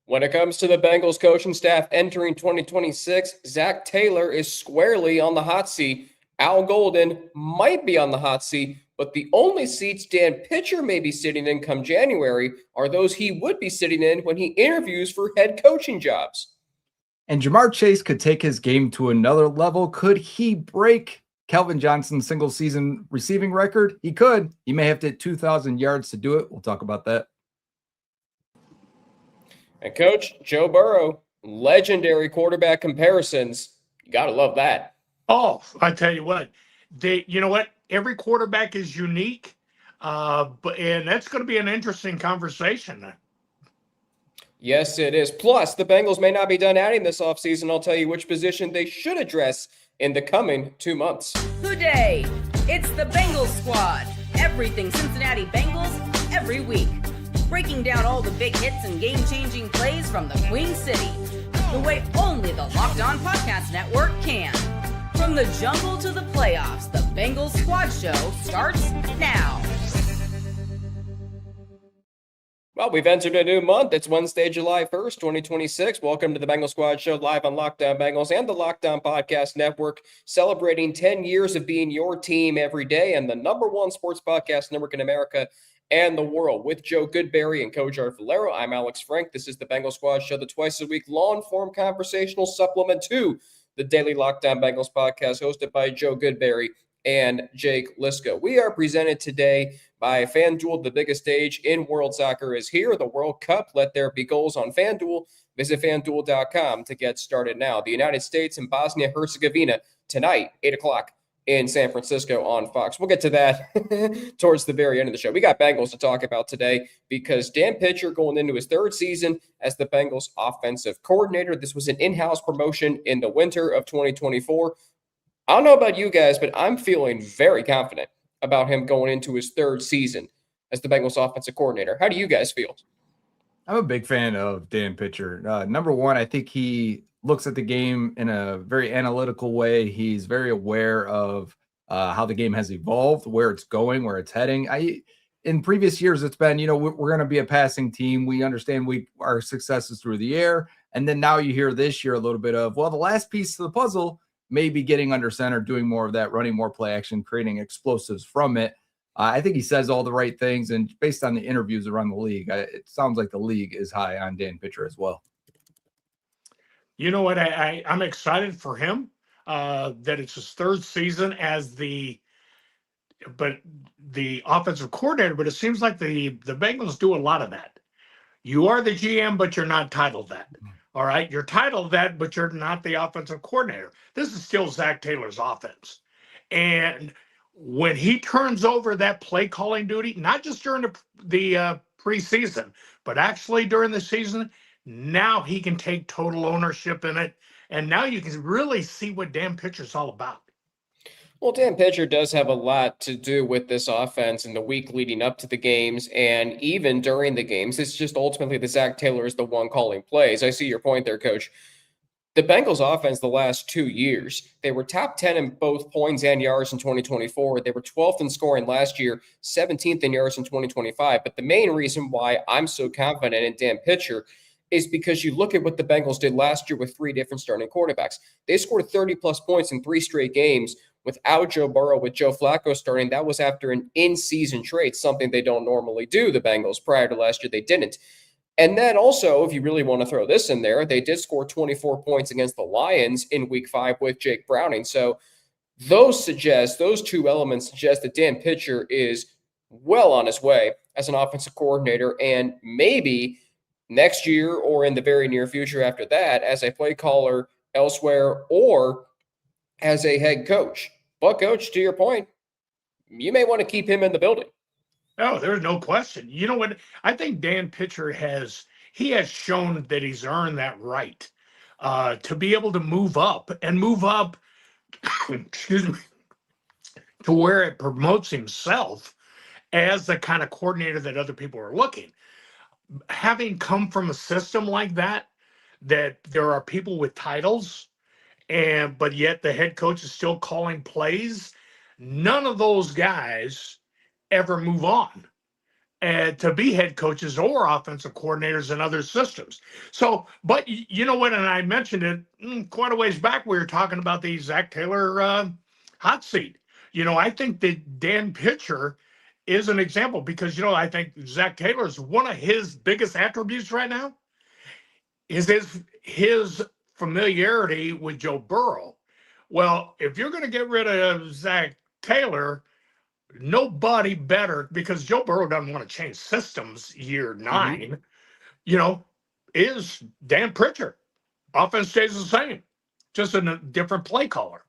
When it comes to the Bengals coaching staff entering 2026, Zach Taylor is squarely on the hot seat. Al Golden might be on the hot seat, but the only seats Dan Pitcher may be sitting in come January are those he would be sitting in when he interviews for head coaching jobs. And Jamar Chase could take his game to another level. Could he break Calvin Johnson's single season receiving record? He could. He may have to hit 2,000 yards to do it. We'll talk about that. And Coach Joe Burrow, legendary quarterback comparisons. You got to love that. Oh, I tell you what, you know what? Every quarterback is unique, and that's going to be an interesting conversation. Yes, it is. Plus, the Bengals may not be done adding this offseason. I'll tell you which position they should address in the coming 2 months. Today, it's the Bengals Squad. Everything Cincinnati Bengals every week. Breaking down all the big hits and game-changing plays from the Queen City. The way only the Locked On Podcast Network can. From the jungle to the playoffs, the Bengals Squad Show starts now. Well, we've entered a new month. It's Wednesday, July 1st, 2026. Welcome to the Bengals Squad Show live on Locked On Bengals and the Locked On Podcast Network, celebrating 10 years of being your team every day and the number one sports podcast network in America and the world. With Joe Goodberry and Coach Art Valero, I'm Alex Frank. This is the Bengals Squad Show, the twice-a-week long-form conversational supplement to the daily Locked On Bengals podcast, hosted by Joe Goodberry and Jake Lisco. We are presented today by FanDuel. The biggest stage in world soccer is here. The World Cup. Let there be goals on FanDuel. Visit FanDuel.com to get started now. The United States and Bosnia-Herzegovina tonight, 8 o'clock in San Francisco on Fox. We'll get to that towards the very end of the show. We got Bengals to talk about today because Dan Pitcher going into his third season as the Bengals offensive coordinator. This was an in-house promotion in the winter of 2024. I don't know about you guys, but I'm feeling very confident about him going into his third season as the Bengals offensive coordinator. How do you guys feel? I'm a big fan of Dan Pitcher. Number one, I think he looks at the game in a very analytical way. He's very aware of how the game has evolved, where it's going, where it's heading. In previous years, it's been, we're going to be a passing team. We understand our success is through the air. And then now you hear this year a little bit of, well, the last piece of the puzzle may be getting under center, doing more of that, running more play action, creating explosives from it. I think he says all the right things. And based on the interviews around the league, it sounds like the league is high on Dan Pitcher as well. You know what? I'm excited for him that it's his third season as the offensive coordinator, but it seems like the Bengals do a lot of that. You are the GM, but you're not titled that. All right. You're titled that, but you're not the offensive coordinator. This is still Zach Taylor's offense. And when he turns over that play calling duty, not just during the preseason, but actually during the season, now he can take total ownership in it. And now you can really see what Dan Pitcher's all about. Well, Dan Pitcher does have a lot to do with this offense in the week leading up to the games and even during the games. It's just ultimately that Zach Taylor is the one calling plays. I see your point there, Coach. The Bengals offense the last 2 years, they were top 10 in both points and yards in 2024. They were 12th in scoring last year, 17th in yards in 2025. But the main reason why I'm so confident in Dan Pitcher is because you look at what the Bengals did last year with three different starting quarterbacks. They scored 30-plus points in 3 straight games without Joe Burrow, with Joe Flacco starting. That was after an in-season trade, something they don't normally do, the Bengals. Prior to last year, they didn't. And then also, if you really want to throw this in there, they did score 24 points against the Lions in Week 5 with Jake Browning. So those two elements suggest that Dan Pitcher is well on his way as an offensive coordinator, and maybe next year or in the very near future after that as a play caller elsewhere or as a head coach. But, Coach, to your point, you may want to keep him in the building. Oh, there's no question. You know what? I think Dan Pitcher has shown that he's earned that right to be able to move up, excuse me, to where it promotes himself as the kind of coordinator that other people are looking. Having come from a system like that there are people with titles, but yet the head coach is still calling plays, none of those guys ever move on. to be head coaches or offensive coordinators in other systems. So, but you know what? And I mentioned it quite a ways back. We were talking about the Zach Taylor hot seat. I think that Dan Pitcher is an example because, I think Zach Taylor's one of his biggest attributes right now is his familiarity with Joe Burrow. Well, if you're going to get rid of Zach Taylor, nobody better, because Joe Burrow doesn't want to change systems year 9, is Dan Pritchard. Offense stays the same, just in a different play caller.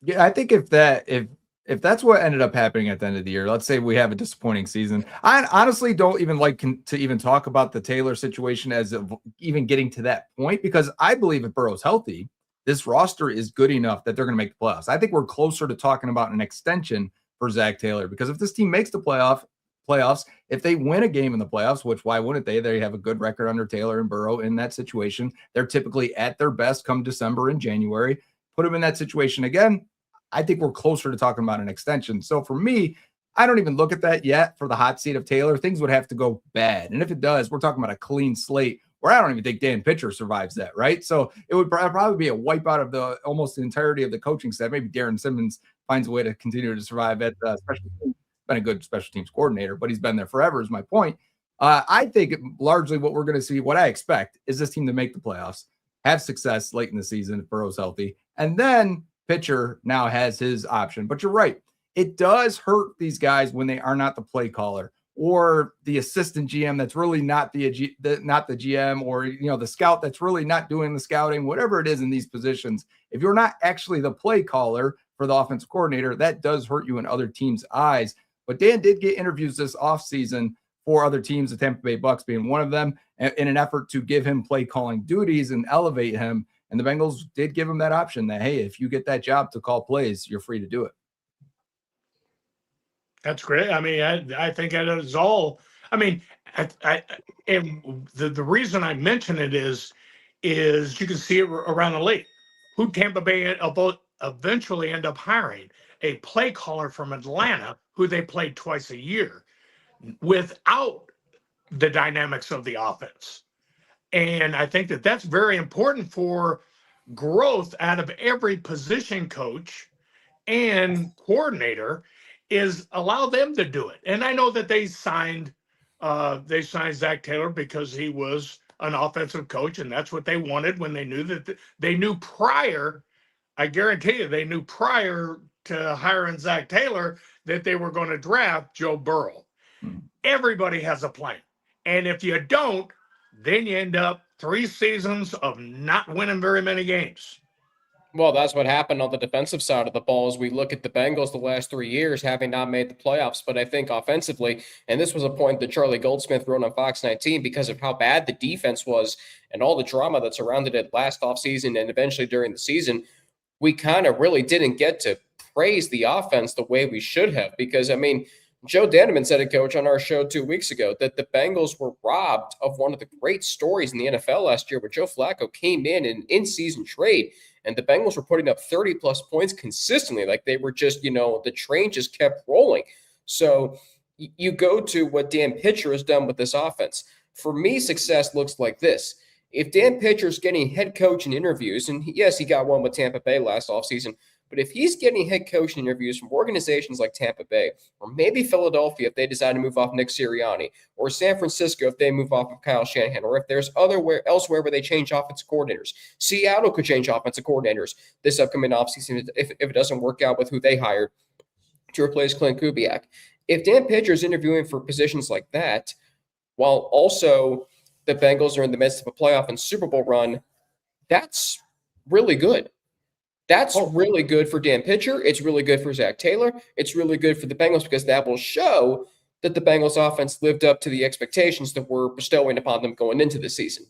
Yeah, I think if that's what ended up happening at the end of the year, let's say we have a disappointing season. I honestly don't even like to even talk about the Taylor situation as of even getting to that point, because I believe if Burrow's healthy, this roster is good enough that they're going to make the playoffs. I think we're closer to talking about an extension for Zach Taylor, because if this team makes the playoffs, if they win a game in the playoffs, which why wouldn't they? They have a good record under Taylor and Burrow in that situation. They're typically at their best come December and January. Put them in that situation again, I think we're closer to talking about an extension. So for me, I don't even look at that yet for the hot seat of Taylor. Things would have to go bad. And if it does, we're talking about a clean slate where I don't even think Dan Pitcher survives that, right? So it would probably be a wipeout of the almost the entirety of the coaching staff. Maybe Darren Simmons finds a way to continue to survive at special teams. Been a good special teams coordinator, but he's been there forever is my point. I think largely what we're going to see, what I expect, is this team to make the playoffs, have success late in the season if Burrow's healthy, and then Pitcher now has his option. But you're right. It does hurt these guys when they are not the play caller or the assistant GM that's really not the GM, or the scout that's really not doing the scouting, whatever it is in these positions. If you're not actually the play caller for the offensive coordinator, that does hurt you in other teams' eyes. But Dan did get interviews this offseason for other teams, the Tampa Bay Bucks being one of them, in an effort to give him play calling duties and elevate him. And the Bengals did give him that option that, hey, if you get that job to call plays, you're free to do it. That's great. I mean, I think it is all. I mean, and the reason I mention it is you can see it around the league. Who Tampa Bay eventually end up hiring? A play caller from Atlanta who they played twice a year without the dynamics of the offense. And I think that that's very important for growth out of every position coach and coordinator, is allow them to do it. And I know that they signed Zach Taylor because he was an offensive coach, and that's what they wanted when they knew that they knew prior. I guarantee you, they knew prior to hiring Zach Taylor that they were going to draft Joe Burrow. Everybody has a plan. And if you don't, then you end up 3 seasons of not winning very many games. Well, that's what happened on the defensive side of the ball as we look at the Bengals the last 3 years, having not made the playoffs. But I think offensively, and this was a point that Charlie Goldsmith wrote on Fox 19 because of how bad the defense was and all the drama that surrounded it last offseason and eventually during the season, we kind of really didn't get to praise the offense the way we should have. Because, I mean, Joe Danneman said it, Coach, on our show 2 weeks ago, that the Bengals were robbed of one of the great stories in the NFL last year, where Joe Flacco came in an in-season trade, and the Bengals were putting up 30-plus points consistently. Like they were just, the train just kept rolling. So you go to what Dan Pitcher has done with this offense. For me, success looks like this. If Dan Pitcher's getting head coaching interviews, and yes, he got one with Tampa Bay last offseason, but if he's getting head coaching interviews from organizations like Tampa Bay, or maybe Philadelphia if they decide to move off Nick Sirianni, or San Francisco if they move off of Kyle Shanahan, or if there's elsewhere where they change offensive coordinators. Seattle could change offensive coordinators this upcoming offseason if it doesn't work out with who they hired to replace Clint Kubiak. If Dan Pitcher's interviewing for positions like that, while also the Bengals are in the midst of a playoff and Super Bowl run, that's really good. That's really good for Dan Pitcher. It's really good for Zach Taylor. It's really good for the Bengals because that will show that the Bengals offense lived up to the expectations that were bestowing upon them going into the season.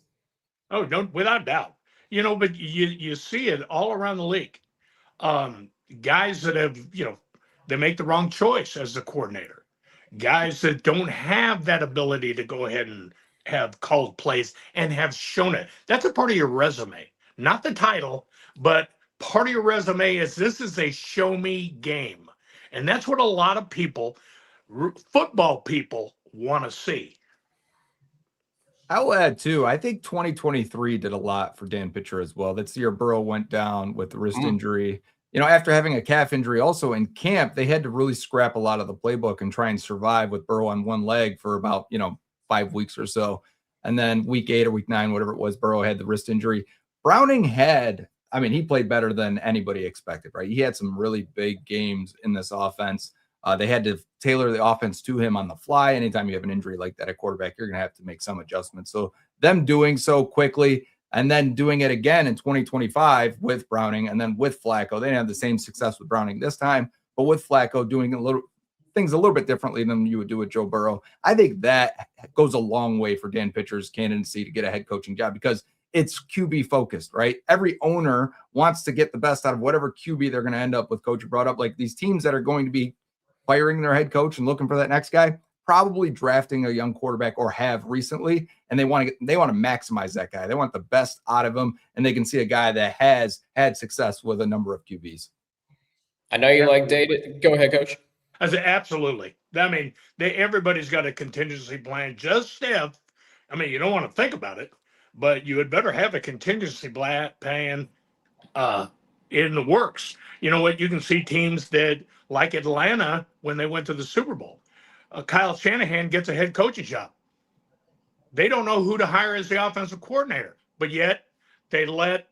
Oh, no, without doubt. But you see it all around the league. Guys that have, they make the wrong choice as the coordinator. Guys that don't have that ability to go ahead and have called plays and have shown it. That's a part of your resume, not the title, but part of your resume is this is a show me game. And that's what a lot of people football people want to see. I'll add too. I think 2023 did a lot for Dan Pitcher as well. That's the year Burrow went down with the wrist injury. After having a calf injury also in camp, they had to really scrap a lot of the playbook and try and survive with Burrow on one leg for about, 5 weeks or so. And then week 8 or week 9, whatever it was, Burrow had the wrist injury. Browning he played better than anybody expected, right? He had some really big games in this offense. They had to tailor the offense to him on the fly. Anytime you have an injury like that at quarterback, you're going to have to make some adjustments. So them doing so quickly and then doing it again in 2025 with Browning and then with Flacco, they didn't have the same success with Browning this time, but with Flacco doing things a little bit differently than you would do with Joe Burrow. I think that goes a long way for Dan Pitcher's candidacy to get a head coaching job because it's QB focused, right? Every owner wants to get the best out of whatever QB they're going to end up with. Coach brought up like these teams that are going to be firing their head coach and looking for that next guy, probably drafting a young quarterback or have recently, and they want to maximize that guy. They want the best out of him, and they can see a guy that has had success with a number of QBs. I know you like data. Go ahead, Coach. I said, absolutely. I mean, everybody's got a contingency plan. Just if, you don't want to think about it, but you had better have a contingency plan in the works. You know what? You can see teams that, like Atlanta, when they went to the Super Bowl, Kyle Shanahan gets a head coaching job. They don't know who to hire as the offensive coordinator, but yet they let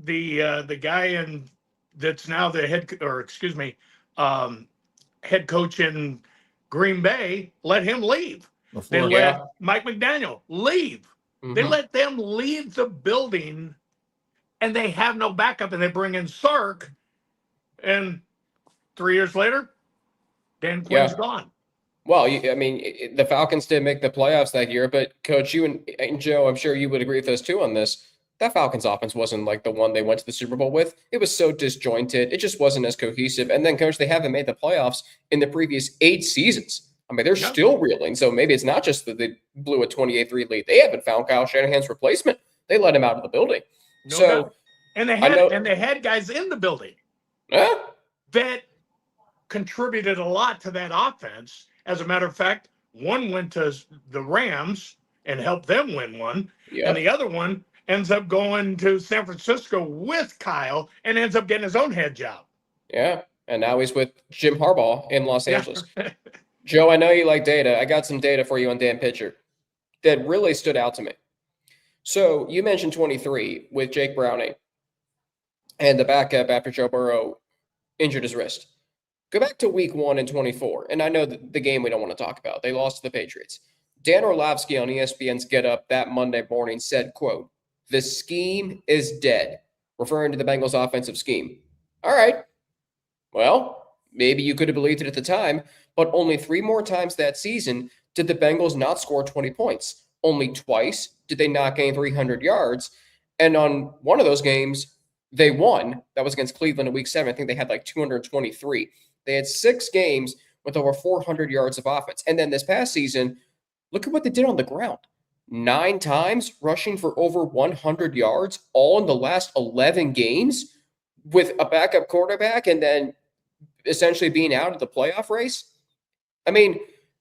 the guy that's now the head coach in Green Bay, let him leave. They let Mike McDaniel leave. They let them leave the building, and they have no backup, and they bring in Sark, and 3 years later, Dan Quinn's gone. Well, the Falcons did make the playoffs that year, but Coach, you and Joe, I'm sure you would agree with us too on this. That Falcons offense wasn't like the one they went to the Super Bowl with. It was so disjointed. It just wasn't as cohesive. And then, Coach, they haven't made the playoffs in the previous 8 seasons. They're still reeling. So maybe it's not just that they blew a 28-3 lead. They haven't found Kyle Shanahan's replacement. They let him out of the building. No doubt. And they had guys in the building that contributed a lot to that offense. As a matter of fact, one went to the Rams and helped them win one, and the other one ends up going to San Francisco with Kyle and ends up getting his own head job. Yeah, and now he's with Jim Harbaugh in Los Angeles. Joe, I know you like data. I got some data for you on Dan Pitcher that really stood out to me. So you mentioned 23 with Jake Browning and the backup after Joe Burrow injured his wrist. Go back to week 1 and 24, and I know the game we don't want to talk about. They lost to the Patriots. Dan Orlovsky on ESPN's Get Up that Monday morning said, quote, "The scheme is dead," referring to the Bengals' offensive scheme. All right. Well, maybe you could have believed it at the time, but only 3 more times that season did the Bengals not score 20 points. Only twice did they not gain 300 yards. And on one of those games, they won. That was against Cleveland in week 7. I think they had like 223. They had 6 games with over 400 yards of offense. And then this past season, look at what they did on the ground. 9 times rushing for over 100 yards, all in the last 11 games with a backup quarterback and then essentially being out of the playoff race.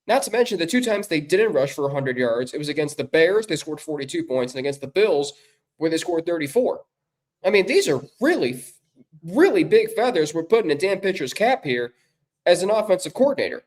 Not to mention the 2 times they didn't rush for 100 yards. It was against the Bears. They scored 42 points, and against the Bills where they scored 34. These are really, really big feathers we're putting in Dan Pitcher's cap here as an offensive coordinator.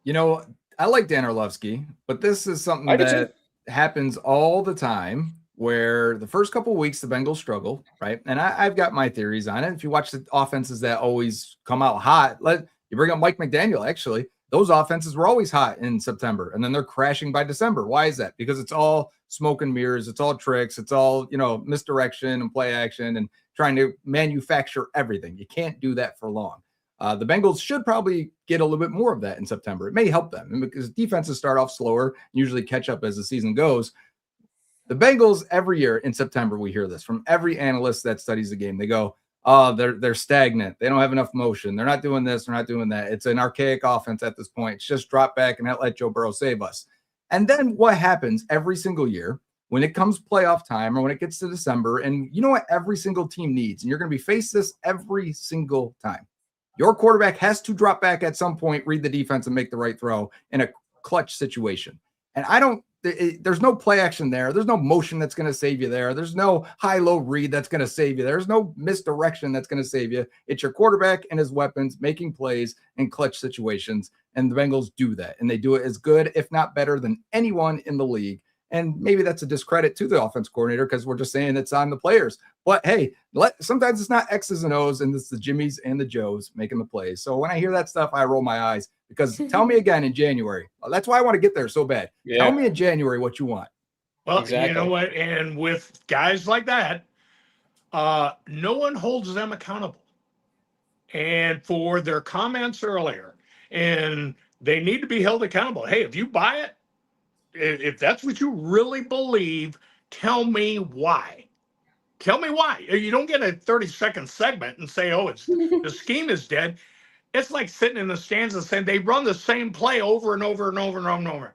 I like Dan Orlovsky, but this is something that happens all the time where the first couple of weeks the Bengals struggle, right? And I've got my theories on it. If you watch the offenses that always come out hot, you bring up Mike McDaniel, actually, those offenses were always hot in September, and then they're crashing by December. Why is that? Because it's all smoke and mirrors. It's all tricks. It's all, misdirection and play action and trying to manufacture everything. You can't do that for long. The Bengals should probably get a little bit more of that in September. It may help them because defenses start off slower, usually catch up as the season goes. The Bengals, every year in September, we hear this from every analyst that studies the game. They go, oh, they're stagnant. They don't have enough motion. They're not doing this. They're not doing that. It's an archaic offense at this point. It's just drop back and let Joe Burrow save us. And then what happens every single year when it comes playoff time or when it gets to December, and you know what every single team needs, and you're going to be faced this every single time. Your quarterback has to drop back at some point, read the defense, and make the right throw in a clutch situation. And there's no play action there. There's no motion that's going to save you there. There's no high-low read that's going to save you. There's no misdirection that's going to save you. It's your quarterback and his weapons making plays in clutch situations, and the Bengals do that. And they do it as good, if not better, than anyone in the league. And maybe that's a discredit to the offense coordinator because we're just saying it's on the players. But hey, sometimes it's not X's and O's, and it's the Jimmies and the Joes making the plays. So when I hear that stuff, I roll my eyes because tell me again in January. That's why I want to get there so bad. Yeah. Tell me in January what you want. Well, exactly. You know what? And with guys like that, no one holds them accountable. And for their comments earlier, and they need to be held accountable. Hey, if you buy it, if that's what you really believe, tell me why. Tell me why. You don't get a 30-second segment and say, oh, it's the scheme is dead. It's like sitting in the stands and saying they run the same play over and over and over and over and over.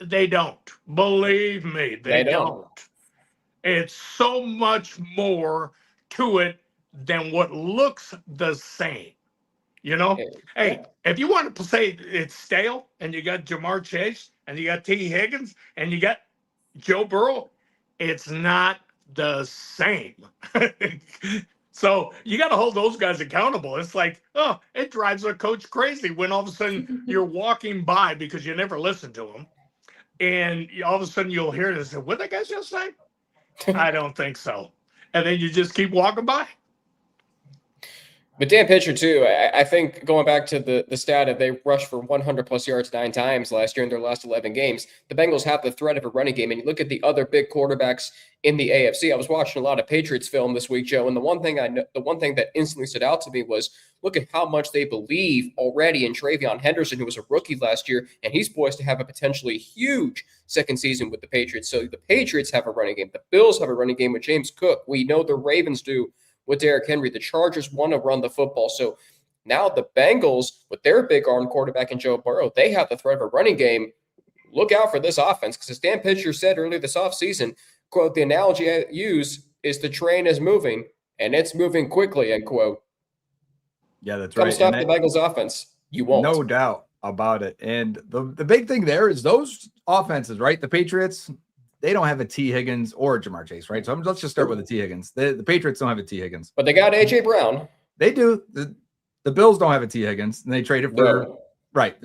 They don't. Believe me, they don't. It's so much more to it than what looks the same. You know? Hey, if you want to say it's stale and you got Jamar Chase and you got T. Higgins and you got Joe Burrow, it's not the same. So you got to hold those guys accountable. It's like, oh, it drives a coach crazy when all of a sudden you're walking by because you never listened to them. And all of a sudden you'll hear this. What that guy just say? I don't think so. And then you just keep walking by. But Dan Pitcher, too, I think going back to the stat of they rushed for 100-plus yards 9 times last year in their last 11 games, the Bengals have the threat of a running game. And you look at the other big quarterbacks in the AFC. I was watching a lot of Patriots film this week, Joe, and the one thing that instantly stood out to me was look at how much they believe already in Travion Henderson, who was a rookie last year, and he's poised to have a potentially huge second season with the Patriots. So the Patriots have a running game. The Bills have a running game with James Cook. We know the Ravens do with Derrick Henry. The Chargers want to run the football. So now the Bengals, with their big arm quarterback in Joe Burrow, they have the threat of a running game. Look out for this offense because as Dan Pitcher said earlier this offseason, quote, the analogy I use is the train is moving and it's moving quickly, end quote. Yeah, that's right. Come stop the Bengals offense. You won't. No doubt about it. And the big thing there is those offenses, right? The Patriots, they don't have a T. Higgins or a Jamar Chase, right? So let's just start with the T. Higgins. The Patriots don't have a T. Higgins. But they got A.J. Brown. They do. The Bills don't have a T. Higgins, and they traded for right.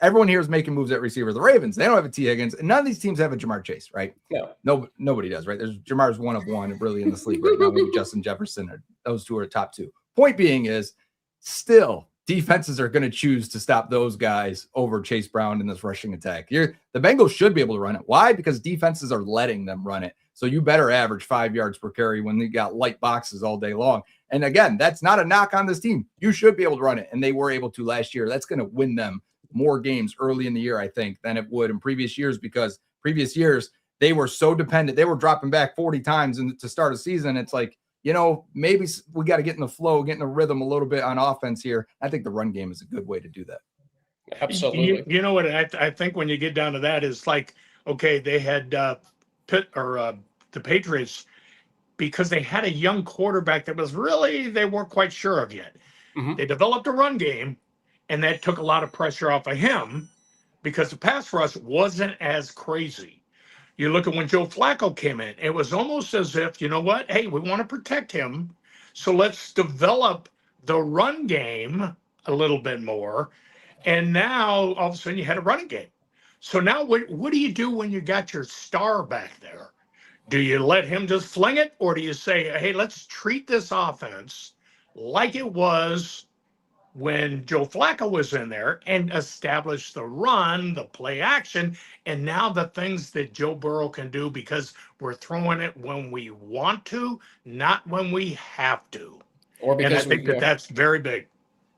Everyone here is making moves at receiver. The Ravens, they don't have a T. Higgins, and none of these teams have a Jamar Chase, right? No, nobody does, right? Jamar's one of one really in this league right now. Maybe Justin Jefferson, or those two are top two. Point being is still defenses are going to choose to stop those guys over Chase Brown in this rushing attack. The Bengals should be able to run it. Why? Because defenses are letting them run it. So you better average 5 yards per carry when they got light boxes all day long. And again, that's not a knock on this team. You should be able to run it. And they were able to last year. That's going to win them more games early in the year, I think, than it would in previous years, because previous years they were so dependent. They were dropping back 40 times to start a season. It's like, maybe we got to get in the flow, get in the rhythm a little bit on offense here. I think the run game is a good way to do that. Absolutely. You know what? I think when you get down to that is like, okay, they had the Patriots, because they had a young quarterback that was really, they weren't quite sure of yet. Mm-hmm. They developed a run game, and that took a lot of pressure off of him because the pass rush wasn't as crazy. You look at when Joe Flacco came in, it was almost as if, you know what? Hey, we want to protect him, so let's develop the run game a little bit more. And now, all of a sudden, you had a running game. So now what do you do when you got your star back there? Do you let him just fling it? Or do you say, hey, let's treat this offense like it was when Joe Flacco was in there and establish the run, the play action, and now the things that Joe Burrow can do because we're throwing it when we want to, not when we have to. Or because and I think that's very big.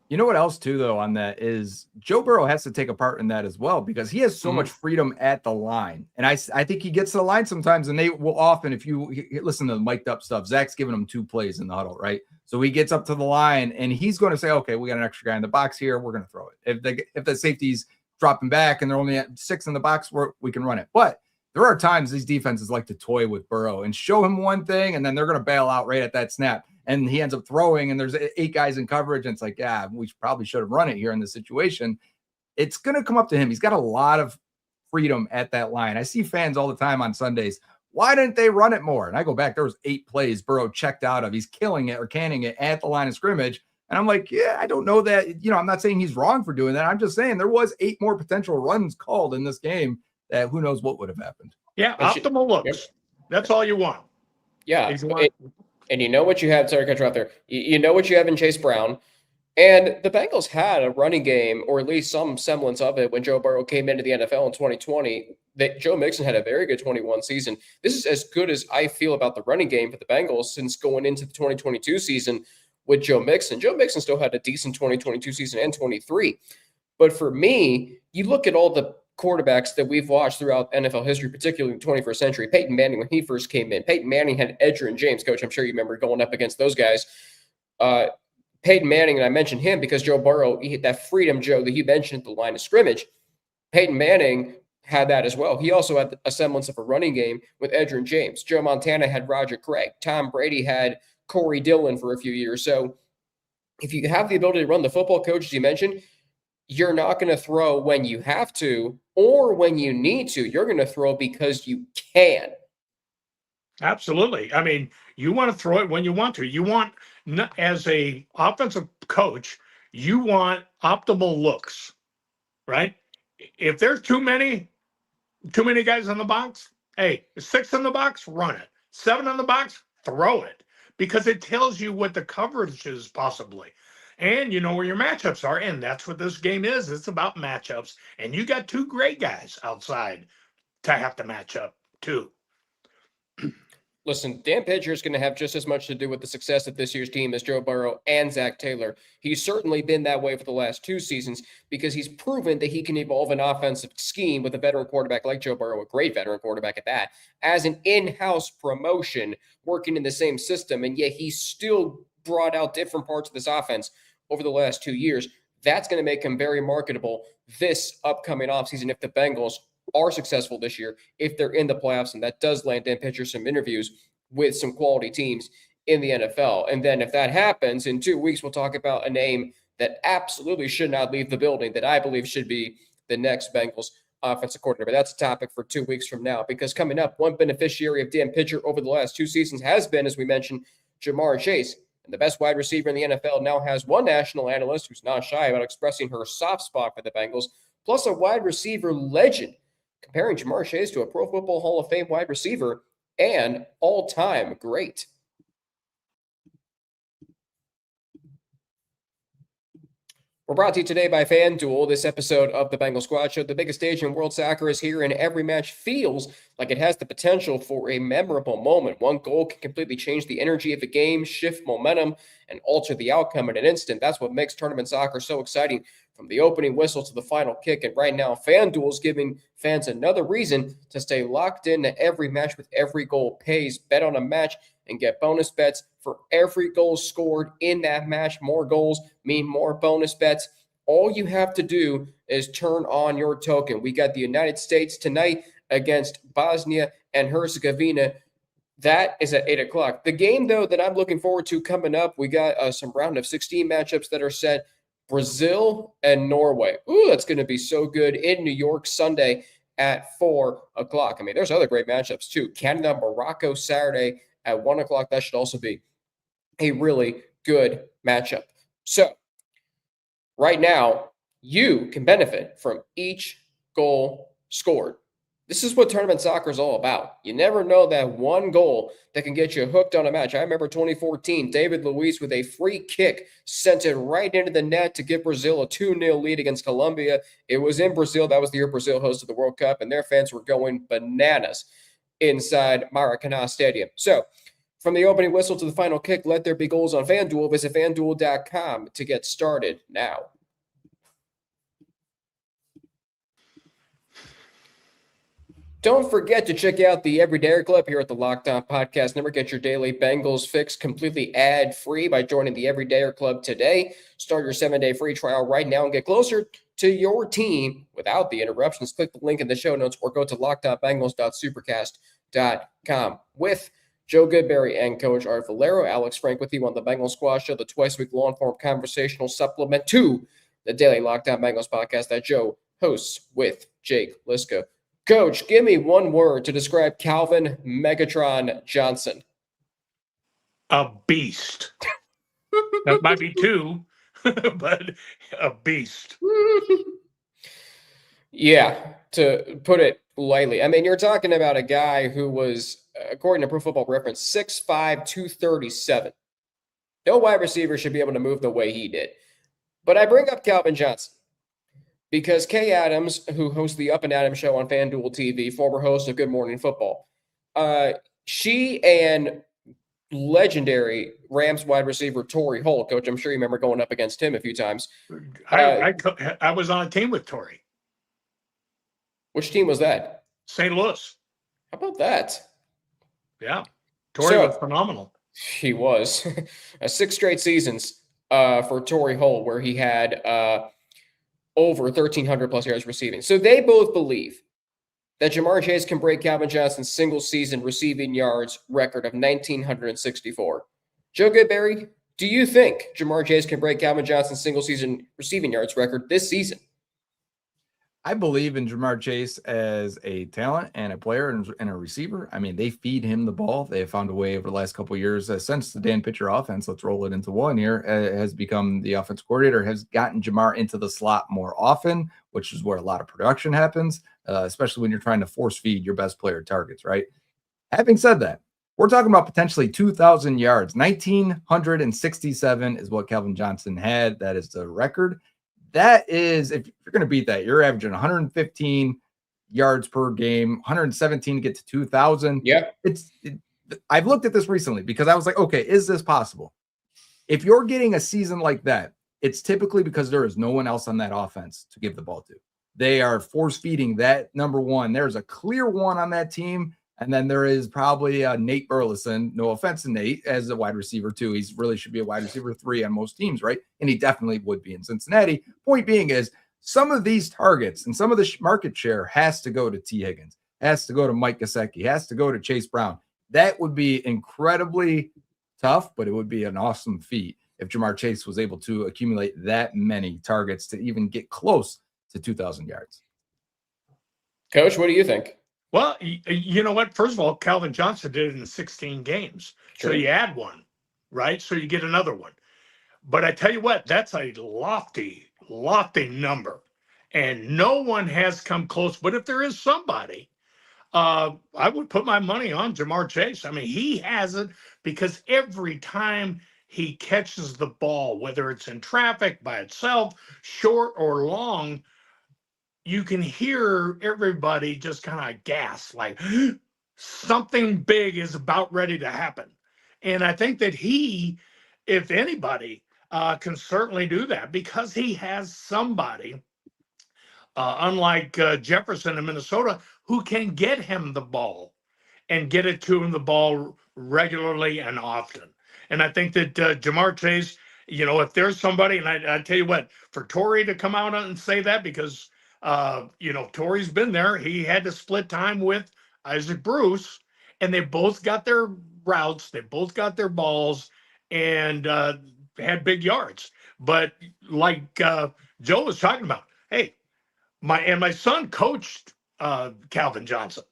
You know what else, too, though, on that is Joe Burrow has to take a part in that as well because he has so much freedom at the line. And I think he gets to the line sometimes, and they will often, if you listen to the mic'd up stuff, Zach's giving him 2 plays in the huddle, right? So he gets up to the line, and he's going to say, okay, we got an extra guy in the box here. We're going to throw it. If the safety's dropping back and they're only at 6 in the box, we can run it. But there are times these defenses like to toy with Burrow and show him one thing, and then they're going to bail out right at that snap. and he ends up throwing, and there's 8 guys in coverage, and it's like, yeah, we probably should have run it here in this situation. It's going to come up to him. He's got a lot of freedom at that line. I see fans all the time on Sundays. Why didn't they run it more? And I go back, there was 8 plays Burrow checked out of. He's killing it or canning it at the line of scrimmage. And I'm like, yeah, I don't know that, I'm not saying he's wrong for doing that. I'm just saying there was 8 more potential runs called in this game that who knows what would have happened. Yeah, optimal looks. Yep. That's all you want. Yeah. And you know what you have, sorry to cut you off there. You know what you have in Chase Brown. And the Bengals had a running game, or at least some semblance of it, when Joe Burrow came into the NFL in 2020. That Joe Mixon had a very good 21 season. This is as good as I feel about the running game for the Bengals since going into the 2022 season with Joe Mixon. Joe Mixon still had a decent 2022 season and 23. But for me, you look at all the quarterbacks that we've watched throughout NFL history, particularly in the 21st century. Peyton Manning, when he first came in, Peyton Manning had Edgerrin James. Coach, I'm sure you remember going up against those guys. Peyton Manning, and I mentioned him because Joe Burrow, he hit that freedom, Joe, that you mentioned at the line of scrimmage. Peyton Manning had that as well. He also had a semblance of a running game with Edgerrin James. Joe Montana had Roger Craig. Tom Brady had Corey Dillon for a few years. So if you have the ability to run the football, coach, as you mentioned, you're not going to throw when you have to or when you need to. You're going to throw because you can. Absolutely. I mean, you want to throw it when you want to. You want, as a offensive coach, you want optimal looks, right? If there's too many guys in the box, hey, 6 in the box, run it. 7 in the box, throw it, because it tells you what the coverage is possibly. And you know where your matchups are, and that's what this game is. It's about matchups, and you got 2 great guys outside to have to match up too. Listen, Dan Pitcher is going to have just as much to do with the success of this year's team as Joe Burrow and Zach Taylor. He's certainly been that way for the last 2 seasons because he's proven that he can evolve an offensive scheme with a veteran quarterback like Joe Burrow, a great veteran quarterback at that, as an in-house promotion working in the same system. And yet he still brought out different parts of this offense over the last 2 years. That's going to make him very marketable this upcoming offseason if the Bengals are successful this year, if they're in the playoffs, and that does land Dan Pitcher some interviews with some quality teams in the NFL. And then if that happens, in 2 weeks, we'll talk about a name that absolutely should not leave the building that I believe should be the next Bengals offensive coordinator. But that's a topic for 2 weeks from now, because coming up, one beneficiary of Dan Pitcher over the last 2 seasons has been, as we mentioned, Jamar Chase. And the best wide receiver in the NFL now has one national analyst who's not shy about expressing her soft spot for the Bengals, plus a wide receiver legend, comparing Jamar Chase to a Pro Football Hall of Fame wide receiver and all-time great. We're brought to you today by FanDuel. This episode of the Bengals Squad Show, the biggest stage in world soccer, is here, and every match feels like it has the potential for a memorable moment. One goal can completely change the energy of a game, shift momentum, and alter the outcome in an instant. That's what makes tournament soccer so exciting, from the opening whistle to the final kick. And right now, FanDuel is giving fans another reason to stay locked into every match with every goal pays. Bet on a match and get bonus bets for every goal scored in that match. More goals mean more bonus bets. All you have to do is turn on your token. We got the United States tonight against Bosnia and Herzegovina. That is at 8 o'clock. The game, though, that I'm looking forward to coming up, we got some round of 16 matchups that are set. Brazil and Norway. Ooh, that's going to be so good in New York Sunday at 4 o'clock. I mean, there's other great matchups, too. Canada, Morocco, Saturday at 1 o'clock. That should also be a really good matchup. So right now, you can benefit from each goal scored. This is what tournament soccer is all about. You never know that one goal that can get you hooked on a match. I remember 2014, David Luiz with a free kick sent it right into the net to give Brazil a 2-0 lead against Colombia. It was in Brazil. That was the year Brazil hosted the World Cup, and their fans were going bananas inside Maracanã Stadium. So from the opening whistle to the final kick, let there be goals on FanDuel. Visit FanDuel.com to get started now. Don't forget to check out the Everyday Club here at the Locked On Podcast Network. Get your daily Bengals fix completely ad-free by joining the Everyday Club today. Start your 7-day free trial right now and get closer to your team without the interruptions. Click the link in the show notes or go to lockedonbengals.supercast.com. With Joe Goodberry and Coach Art Valero. Alex Frank with you on the Bengals Squad Show, the twice-a-week long-form conversational supplement to the Daily Lockdown Bengals podcast that Joe hosts with Jake Liska. Coach, give me one word to describe Calvin Megatron Johnson. A beast. That might be two, but a beast. Yeah, to put it lightly. I mean, you're talking about a guy who was, according to Pro Football Reference, 6'5", 237. No wide receiver should be able to move the way he did. But I bring up Calvin Johnson because Kay Adams, who hosts the Up and Adams show on FanDuel TV, former host of Good Morning Football, she and legendary Rams wide receiver Torrey Holt, Coach, I'm sure you remember going up against him a few times. I was on a team with Torrey. Which team was that? St. Louis. How about that? Yeah. Torrey was phenomenal. He was. 6 straight seasons for Torrey Holt where he had over 1,300 plus yards receiving. So they both believe that Ja'Marr Chase can break Calvin Johnson's single-season receiving yards record of 1,964. Joe Goodberry, do you think Ja'Marr Chase can break Calvin Johnson's single-season receiving yards record this season? I believe in Ja'Marr Chase as a talent and a player and a receiver. I mean, they feed him the ball. They have found a way over the last couple of years since the Dan Pitcher offense, let's roll it into one here, has become the offense coordinator, has gotten Ja'Marr into the slot more often, which is where a lot of production happens, especially when you're trying to force feed your best player targets, right? Having said that, we're talking about potentially 2,000 yards. 1,967 is what Calvin Johnson had. That is the record. That is, if you're going to beat that, you're averaging 115 yards per game, 117 to get to 2,000. Yeah. I've looked at this recently because I was like, okay, is this possible? If you're getting a season like that, it's typically because there is no one else on that offense to give the ball to. They are force feeding that number one. There's a clear one on that team. And then there is probably Nate Burleson. No offense to Nate as a wide receiver too. He's really should be a wide receiver 3 on most teams, right? And he definitely would be in Cincinnati. Point being is some of these targets and some of the market share has to go to T. Higgins, has to go to Mike Gesicki, has to go to Chase Brown. That would be incredibly tough, but it would be an awesome feat if Ja'Marr Chase was able to accumulate that many targets to even get close to 2,000 yards. Coach, what do you think? Well, you know what? First of all, Calvin Johnson did it in 16 games. Sure. So you add one, right? So you get another one. But I tell you what, that's a lofty number. And no one has come close. But if there is somebody, I would put my money on Ja'Marr Chase. I mean, he has it because every time he catches the ball, whether it's in traffic by itself, short or long, you can hear everybody just kind of gasp, like something big is about ready to happen. And I think that he, if anybody, can certainly do that because he has somebody, unlike Jefferson in Minnesota, who can get him the ball and get it to him the ball regularly and often. And I think that Ja'Marr Chase, you know, if there's somebody, and I tell you what, for Torrey to come out and say that because you know, Torrey's been there. He had to split time with Isaac Bruce, and they both got their routes. They both got their balls and had big yards. But like Joe was talking about, hey, my son coached Calvin Johnson,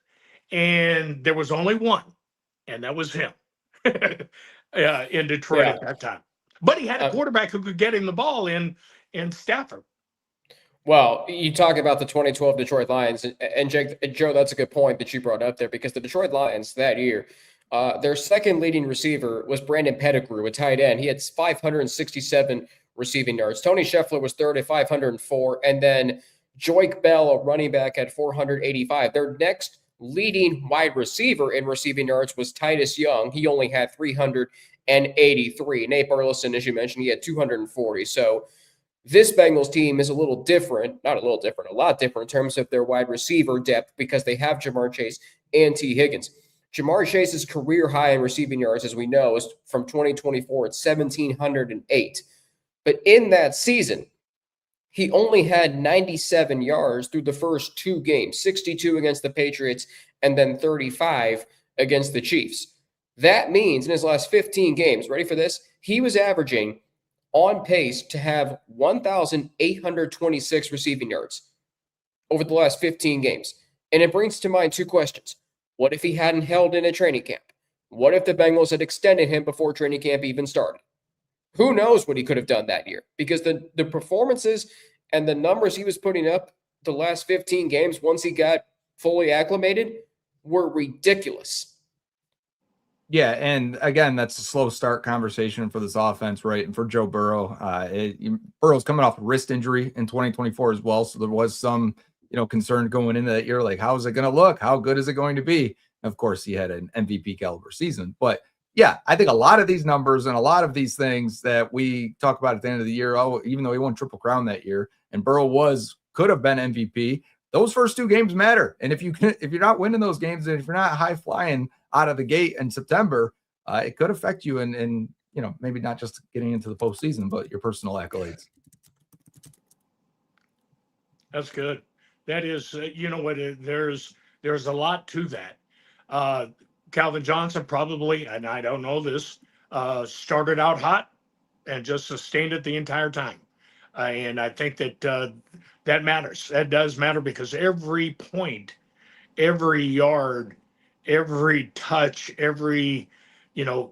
and there was only one, and that was him in Detroit at that time. But he had a quarterback who could get him the ball in Stafford. Well, you talk about the 2012 Detroit Lions, and Joe, that's a good point that you brought up there because the Detroit Lions that year, their second leading receiver was Brandon Pettigrew, a tight end. He had 567 receiving yards. Tony Scheffler was third at 504, and then Joique Bell, a running back, at 485. Their next leading wide receiver in receiving yards was Titus Young. He only had 383. Nate Burleson, as you mentioned, he had 240. So this Bengals team is a little different, not a little different, a lot different in terms of their wide receiver depth because they have Ja'Marr Chase and T. Higgins. Ja'Marr Chase's career high in receiving yards, as we know, is from 2024 at 1,708. But in that season, he only had 97 yards through the first 2 games, 62 against the Patriots and then 35 against the Chiefs. That means in his last 15 games, ready for this? He was averaging on pace to have 1,826 receiving yards over the last 15 games. And it brings to mind two questions. What if he hadn't held in a training camp? What if the Bengals had extended him before training camp even started? Who knows what he could have done that year? Because the performances and the numbers he was putting up the last 15 games once he got fully acclimated were ridiculous. Yeah, and again, that's a slow start conversation for this offense, right? And for Joe Burrow, Burrow's coming off a wrist injury in 2024 as well, so there was some, concern going into that year, like how is it going to look? How good is it going to be? And of course, he had an MVP caliber season, but yeah, I think a lot of these numbers and a lot of these things that we talk about at the end of the year, even though he won Triple Crown that year, and Burrow could have been MVP. Those first two games matter, and if you're not winning those games, and if you're not high flying out of the gate in September, it could affect you and maybe not just getting into the postseason, but your personal accolades. That's good. That is, there's a lot to that. Calvin Johnson probably, and I don't know this, started out hot and just sustained it the entire time. And I think that that matters. That does matter because every point, every yard, every touch, every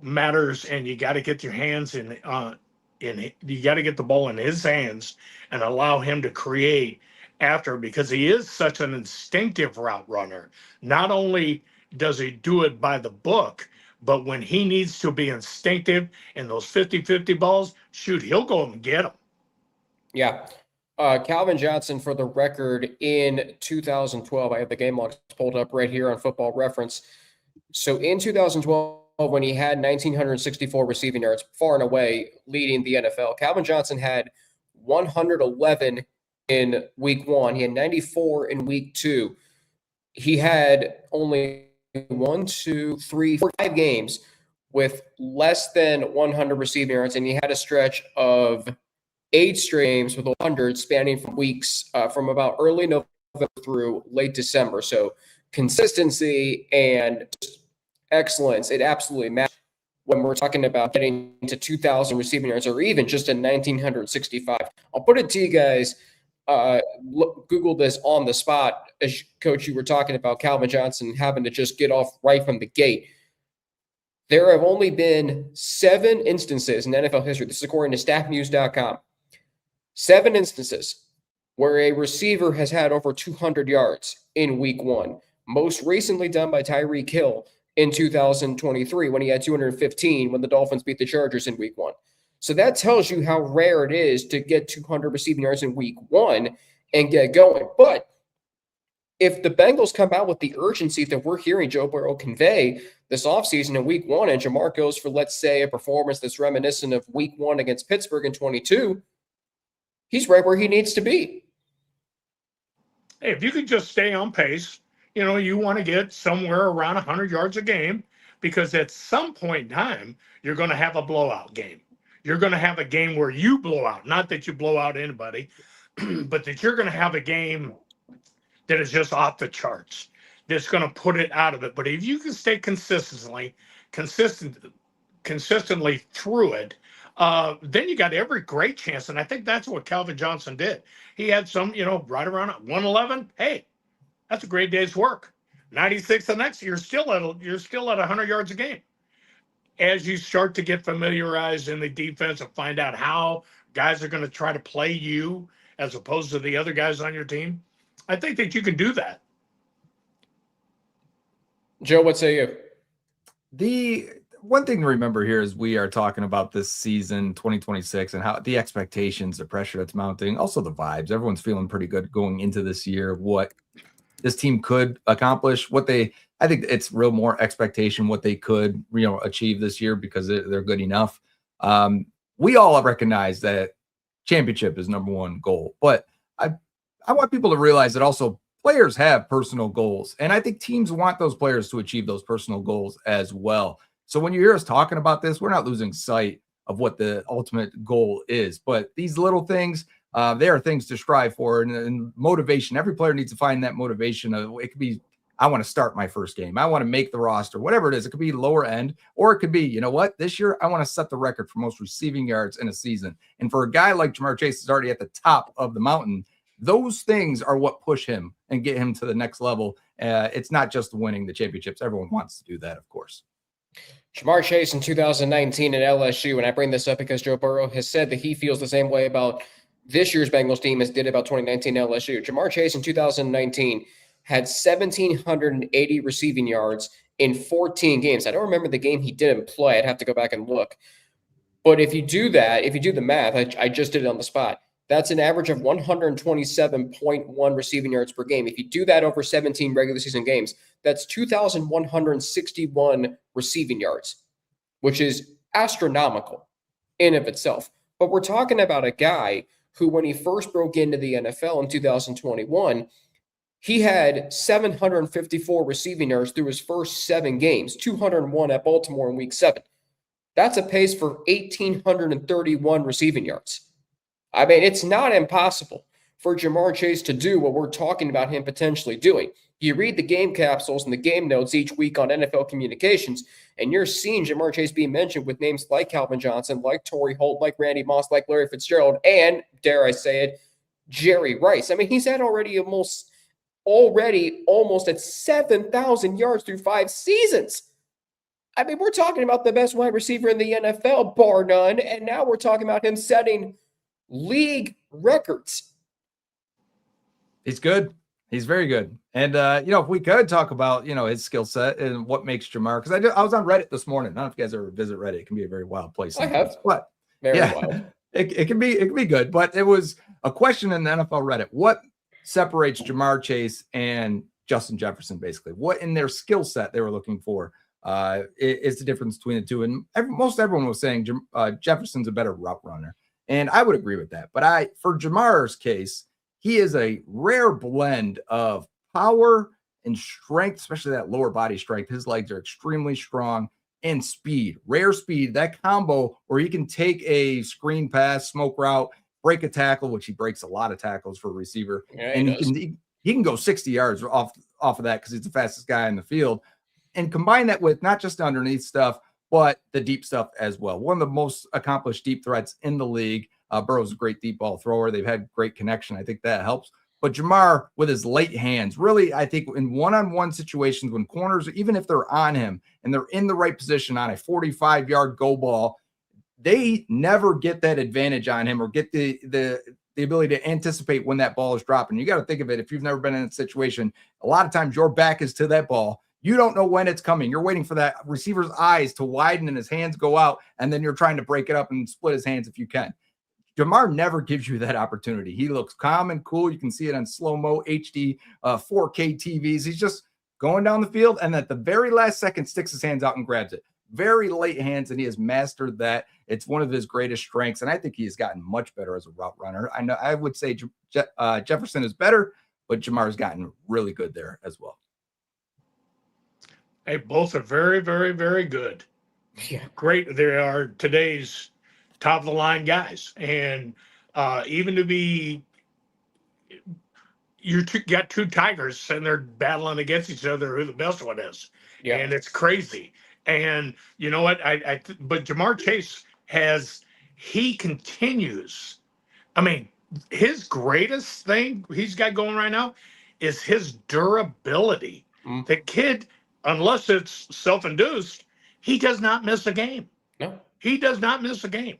matters, and you got to get your hands you got to get the ball in his hands and allow him to create after, because he is such an instinctive route runner. Not only does he do it by the book, but when he needs to be instinctive in those 50-50 balls, shoot, he'll go and get them. Yeah. Calvin Johnson, for the record, in 2012, I have the game logs pulled up right here on Football Reference. So in 2012, when he had 1,964 receiving yards, far and away leading the NFL, Calvin Johnson had 111 in week 1. He had 94 in week 2. He had only 5 games with less than 100 receiving yards, and he had a stretch of 8 straight games with 100 spanning from weeks from about early November through late December. So consistency and excellence, it absolutely matters when we're talking about getting to 2,000 receiving yards or even just a 1,965. I'll put it to you guys. Google this on the spot. As Coach, you were talking about Calvin Johnson having to just get off right from the gate. There have only been 7 instances in NFL history, this is according to statnews.com, 7 instances where a receiver has had over 200 yards in week 1. Most recently done by Tyreek Hill in 2023 when he had 215 when the Dolphins beat the Chargers in week 1. So that tells you how rare it is to get 200 receiving yards in week 1 and get going. But if the Bengals come out with the urgency that we're hearing Joe Burrow convey this offseason in week 1, and Jamar goes for, let's say, a performance that's reminiscent of week 1 against Pittsburgh in 22, he's right where he needs to be. Hey, if you could just stay on pace, you want to get somewhere around 100 yards a game, because at some point in time, you're going to have a blowout game. You're going to have a game where you blow out, not that you blow out anybody, but that you're going to have a game that is just off the charts, that's going to put it out of it. But if you can stay consistently through it, then you got every great chance. And I think that's what Calvin Johnson did. He had some, right around 111. Hey, that's a great day's work. 96 the next, you're still at 100 yards a game. As you start to get familiarized in the defense and find out how guys are going to try to play you as opposed to the other guys on your team, I think that you can do that. Joe, what say you? The one thing to remember here is we are talking about this season 2026 and how the expectations, the pressure that's mounting, also the vibes. Everyone's feeling pretty good going into this year, what this team could accomplish, I think it's real more expectation, what they could, achieve this year because they're good enough. We all recognize that championship is number one goal, but I want people to realize that also players have personal goals, and I think teams want those players to achieve those personal goals as well. So when you hear us talking about this, we're not losing sight of what the ultimate goal is, but these little things, they are things to strive for, and motivation. Every player needs to find that motivation. It could be I want to start my first game. I want to make the roster, whatever it is. It could be lower end, or it could be, you know what, this year I want to set the record for most receiving yards in a season. And for a guy like Ja'Marr Chase is already at the top of the mountain, those things are what push him and get him to the next level. It's not just winning the championships. Everyone wants to do that, of course. Ja'Marr Chase in 2019 at LSU, and I bring this up because Joe Burrow has said that he feels the same way about this year's Bengals team as did about 2019 LSU. Ja'Marr Chase in 2019 had 1,780 receiving yards in 14 games. I don't remember the game he didn't play. I'd have to go back and look. But if you do that, if you do the math, I just did it on the spot. That's an average of 127.1 receiving yards per game. If you do that over 17 regular season games, that's 2,161 receiving yards, which is astronomical in of itself. But we're talking about a guy who, when he first broke into the NFL in 2021, he had 754 receiving yards through his first 7 games, 201 at Baltimore in week 7. That's a pace for 1,831 receiving yards. I mean, it's not impossible for Ja'Marr Chase to do what we're talking about him potentially doing. You read the game capsules and the game notes each week on NFL Communications, and you're seeing Ja'Marr Chase being mentioned with names like Calvin Johnson, like Torrey Holt, like Randy Moss, like Larry Fitzgerald, and, dare I say it, Jerry Rice. I mean, he's had already almost at 7,000 yards through 5 seasons. I mean, we're talking about the best wide receiver in the NFL, bar none, and now we're talking about him setting league records. He's good. He's very good. And, if we could talk about, his skill set and what makes Ja'Marr, because I was on Reddit this morning. I don't know if you guys ever visit Reddit. It can be a very wild place. I have. But Very wild. It can be good. But it was a question in the NFL Reddit. What separates Ja'Marr Chase and Justin Jefferson, basically? What in their skill set they were looking for is the difference between the two. And most everyone was saying Jefferson's a better route runner. And I would agree with that. But for Ja'Marr's case, he is a rare blend of power and strength, especially that lower body strength. His legs are extremely strong, and speed, rare speed, that combo where he can take a screen pass, smoke route, break a tackle, which he breaks a lot of tackles for a receiver. Yeah, and he can go 60 yards off of that because he's the fastest guy in the field. And combine that with not just underneath stuff, but the deep stuff as well. One of the most accomplished deep threats in the league. Burrow's a great deep ball thrower. They've had great connection. I think that helps. But Ja'Marr, with his late hands, really, I think in one-on-one situations when corners, even if they're on him and they're in the right position on a 45-yard go ball, they never get that advantage on him or get the ability to anticipate when that ball is dropping. You got to think of it. If you've never been in a situation, a lot of times your back is to that ball. You don't know when it's coming. You're waiting for that receiver's eyes to widen and his hands go out, and then you're trying to break it up and split his hands if you can. Ja'Marr never gives you that opportunity. He looks calm and cool. You can see it on slow-mo, HD, 4K TVs. He's just going down the field, and at the very last second sticks his hands out and grabs it. Very late hands, and he has mastered that. It's one of his greatest strengths, and I think he has gotten much better as a route runner. I would say Jefferson is better, but Ja'Marr's gotten really good there as well. Hey, both are very, very, very good. Yeah. Great. They are today's top of the line guys. And even to be, got 2 Tigers and they're battling against each other who the best one is. Yeah. And it's crazy. And you know what? But Ja'Marr Chase he continues. I mean, his greatest thing he's got going right now is his durability. The kid, unless it's self-induced, he does not miss a game. No. He does not miss a game.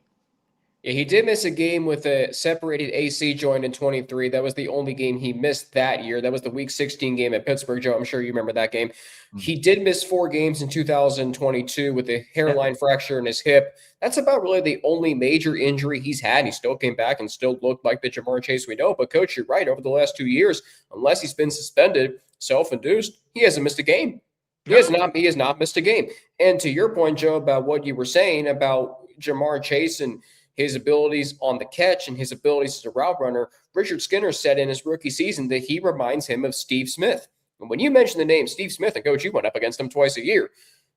Yeah, he did miss a game with a separated AC joint in 23. That was the only game he missed that year. That was the Week 16 game at Pittsburgh, Joe. I'm sure you remember that game. He did miss 4 games in 2022 with a hairline fracture in his hip. That's about really the only major injury he's had. He still came back and still looked like the Ja'Marr Chase we know. But, Coach, you're right. Over the last 2 years, unless he's been suspended, self-induced, he hasn't missed a game. He has not missed a game. And to your point, Joe, about what you were saying about Ja'Marr Chase and his abilities on the catch and his abilities as a route runner, Richard Skinner said in his rookie season that he reminds him of Steve Smith. And when you mention the name Steve Smith, and Coach, you went up against him twice a year.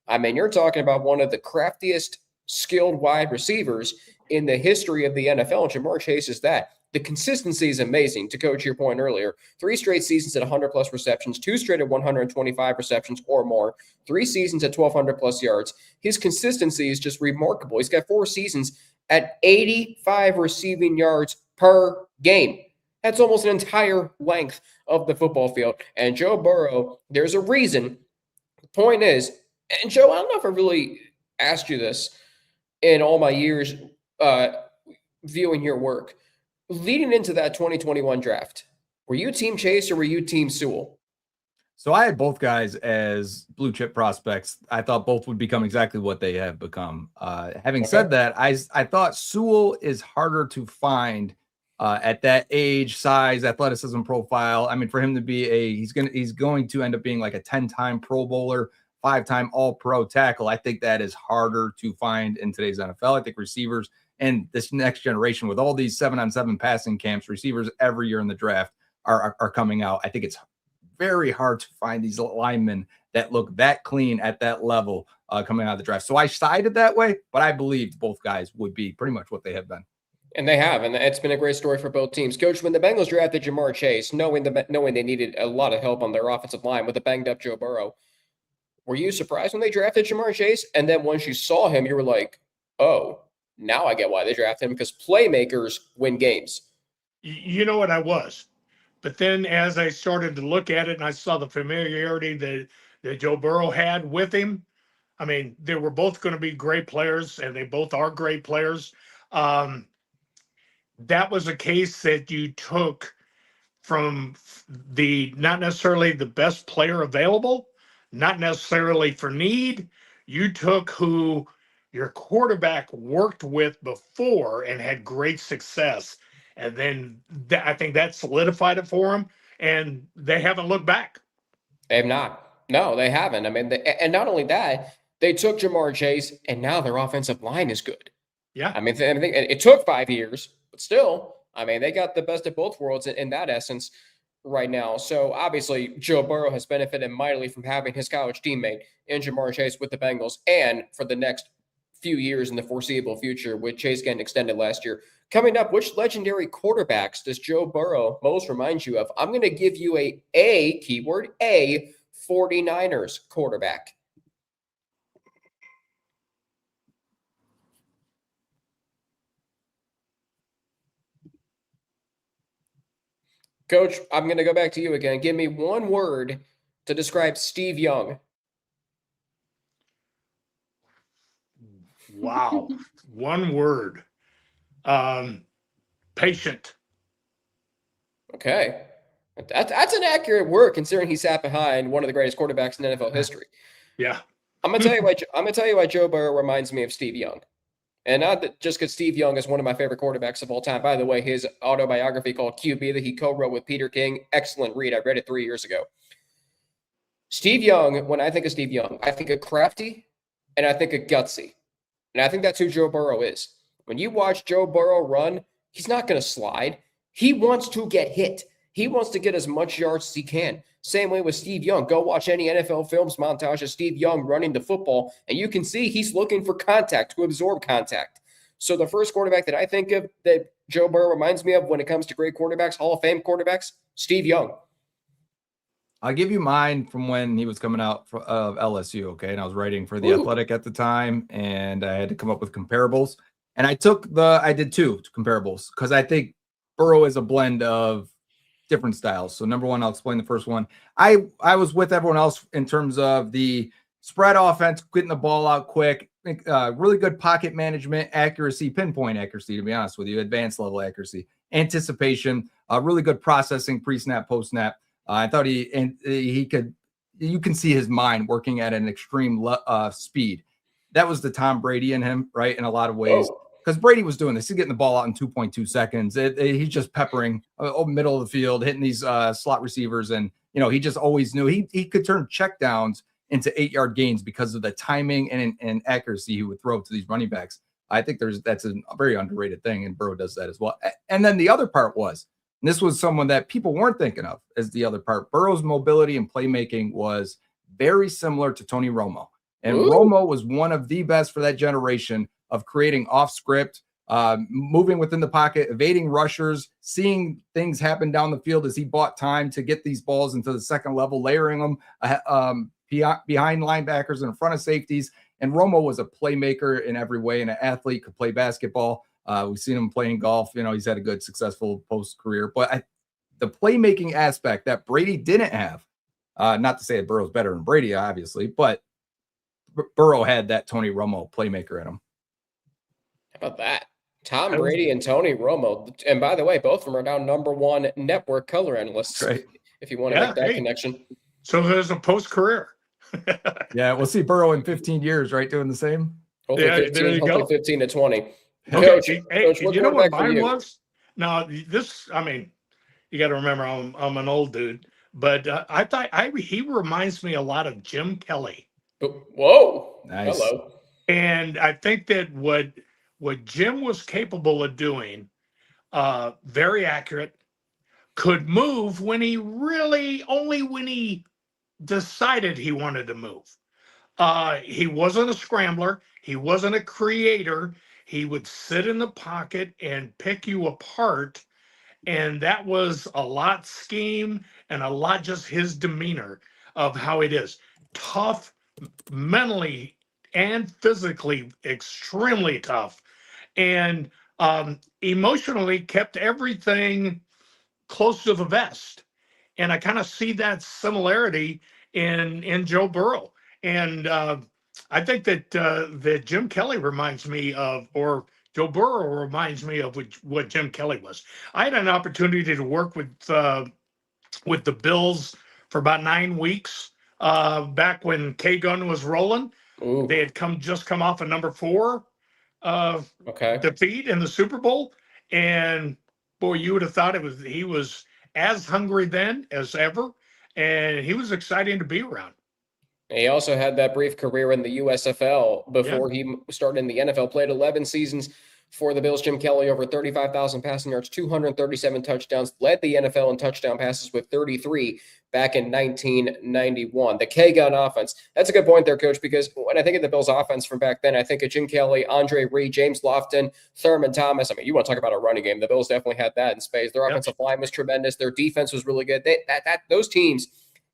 I mean, you're talking about one of the craftiest, skilled wide receivers in the history of the NFL. Ja'Marr Chase is that. the consistency is amazing. To Coach your point earlier, 3 straight seasons at 100 plus receptions, 2 straight at 125 receptions or more, 3 seasons at 1,200 plus yards. His consistency is just remarkable. He's got 4 seasons at 85 receiving yards per game. That's almost an entire length of the football field. And Joe Burrow, there's a reason. The point is, and Joe, I don't know if I really asked you this in all my years viewing your work. Leading into that 2021 draft, were you Team Chase or were you Team Sewell? So I had both guys as blue chip prospects. I thought both would become exactly what they have become. Having said that, I thought Sewell is harder to find at that age, size, athleticism profile. I mean, for him to be he's going to end up being like a 10-time Pro Bowler, 5-time All-Pro tackle. I think that is harder to find in today's NFL. I think receivers and this next generation with all these 7-on-7 passing camps, receivers every year in the draft are coming out. I think it's very hard to find these linemen that look that clean at that level coming out of the draft. So I sided that way, but I believed both guys would be pretty much what they have been. And they have, and it's been a great story for both teams. Coach, when the Bengals drafted Jamar Chase, knowing they needed a lot of help on their offensive line with a banged-up Joe Burrow, were you surprised when they drafted Jamar Chase? And then once you saw him, you were like, oh, now I get why they drafted him, because playmakers win games. You know what, I was. But then as I started to look at it and I saw the familiarity that Joe Burrow had with him, I mean, they were both going to be great players, and they both are great players. That was a case that you took from not necessarily the best player available, not necessarily for need. You took who your quarterback worked with before and had great success. And then I think that solidified it for them, and they haven't looked back. They have not. No, they haven't. I mean, and not only that, they took Jamar Chase, and now their offensive line is good. Yeah. I mean, it took 5 years, but still, I mean, they got the best of both worlds in that essence right now. So obviously, Joe Burrow has benefited mightily from having his college teammate in Jamar Chase with the Bengals, and for the next few years in the foreseeable future, with Chase getting extended last year. Coming up, which legendary quarterbacks does Joe Burrow most remind you of? I'm going to give you a keyword, a 49ers quarterback. Coach, I'm going to go back to you again. Give me one word to describe Steve Young. Wow. One word. Patient. Okay. That's an accurate word considering he sat behind one of the greatest quarterbacks in NFL history. Yeah. I'm gonna tell you why Joe Burrow reminds me of Steve Young. And not that just because Steve Young is one of my favorite quarterbacks of all time. By the way, his autobiography called QB that he co-wrote with Peter King, excellent read. I read it 3 years ago. Steve Young, when I think of Steve Young, I think of crafty and I think of gutsy. And I think that's who Joe Burrow is. When you watch Joe Burrow run, he's not going to slide. He wants to get hit. He wants to get as much yards as he can. Same way with Steve Young. Go watch any NFL films montage of Steve Young running the football, and you can see he's looking for contact, to absorb contact. So the first quarterback that I think of that Joe Burrow reminds me of when it comes to great quarterbacks, Hall of Fame quarterbacks, Steve Young. I'll give you mine from when he was coming out of LSU, okay? And I was writing for The Athletic at the time, and I had to come up with comparables. And I did 2 comparables because I think Burrow is a blend of different styles. So number one, I'll explain the first one. I was with everyone else in terms of the spread offense, getting the ball out quick, really good pocket management, accuracy, pinpoint accuracy, to be honest with you, advanced level accuracy, anticipation, really good processing, pre-snap, post-snap. I thought you can see his mind working at an extreme speed. That was the Tom Brady in him, right? In a lot of ways. Because Brady was doing this. He's getting the ball out in 2.2 seconds. He's just peppering middle of the field, hitting these slot receivers. And, he just always knew he could turn checkdowns into 8-yard gains because of the timing and accuracy he would throw to these running backs. I think that's a very underrated thing, and Burrow does that as well. And then the other part was, and this was someone that people weren't thinking of as the other part, Burrow's mobility and playmaking was very similar to Tony Romo. And Romo was one of the best for that generation of creating off script, moving within the pocket, evading rushers, seeing things happen down the field as he bought time to get these balls into the second level, layering them behind linebackers and in front of safeties. And Romo was a playmaker in every way, and an athlete, could play basketball. We've seen him playing golf. He's had a good, successful post-career. But the playmaking aspect that Brady didn't have, not to say that Burrow's better than Brady, obviously, but Burrow had that Tony Romo playmaker in him. How about that? Tom Brady and Tony Romo. And by the way, both of them are now #1 network color analysts. Right. If you want to make that connection. So there's a post-career. Yeah, we'll see Burrow in 15 years, right? Doing the same. Hopefully, Yeah, there you go. 15 to 20. Okay, Coach, you know what mine was? Now, this, I mean, you got to remember, I'm an old dude, but I thought he reminds me a lot of Jim Kelly. Whoa. Nice. Hello. And I think that what Jim was capable of doing, very accurate, could move when he decided he wanted to move. He wasn't a scrambler. He wasn't a creator. He would sit in the pocket and pick you apart. And that was a lot scheme and a lot just his demeanor of how it is. Tough, mentally and physically, extremely tough. And emotionally kept everything close to the vest. And I kind of see that similarity in Joe Burrow. And I think that Jim Kelly reminds me of, or Joe Burrow reminds me of what Jim Kelly was. I had an opportunity to work with the Bills for about 9 weeks back when K-Gun was rolling. Ooh. They had just come off a number 4 defeat in the Super Bowl. And boy, you would have thought he was as hungry then as ever. And he was exciting to be around. He also had that brief career in the USFL before he started in the NFL, played 11 seasons for the Bills. Jim Kelly, over 35,000 passing yards, 237 touchdowns, led the NFL in touchdown passes with 33 back in 1991. The K-Gun offense. That's a good point there, Coach, because when I think of the Bills offense from back then, I think of Jim Kelly, Andre Reed, James Lofton, Thurman Thomas. I mean, you want to talk about a running game. The Bills definitely had that in spades. Their offensive line was tremendous. Their defense was really good. Those teams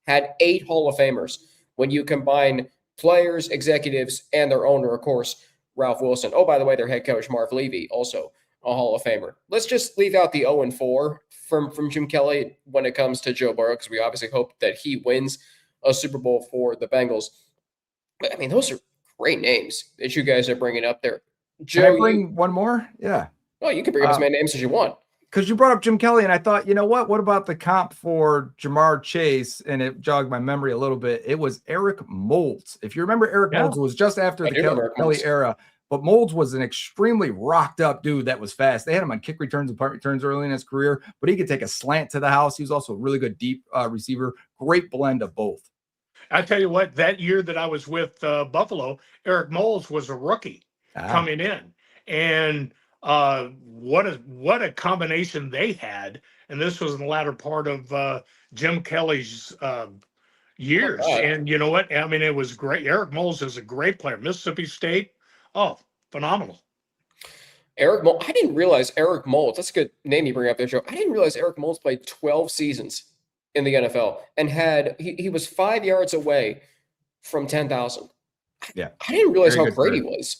had 8 Hall of Famers. When you combine players, executives, and their owner, of course, Ralph Wilson. Oh, by the way, their head coach, Marv Levy, also a Hall of Famer. Let's just leave out the 0-4 from Jim Kelly when it comes to Joe Burrow, because we obviously hope that he wins a Super Bowl for the Bengals. But, I mean, those are great names that you guys are bringing up there. Joe, can I bring one more? Yeah. Well, you can bring up as many names as you want. Because you brought up Jim Kelly, and I thought, you know what? What about the comp for Jamar Chase? And it jogged my memory a little bit. It was Eric Moulds. If you remember, Eric Moulds was just after the Kelly era. But Moulds was an extremely rocked up dude that was fast. They had him on kick returns and punt returns early in his career, but he could take a slant to the house. He was also a really good deep receiver. Great blend of both. I tell you what, that year that I was with Buffalo, Eric Moulds was a rookie coming in. And what a combination they had. And this was in the latter part of Jim Kelly's years. And you know what? I mean, it was great. Eric Moulds is a great player. Mississippi State. Oh, phenomenal. Eric Moulds. I didn't realize Eric Moulds. That's a good name you bring up there, Joe. I didn't realize Eric Moulds played 12 seasons in the NFL and he was 5 yards away from 10,000. Yeah. I didn't realize how great he was.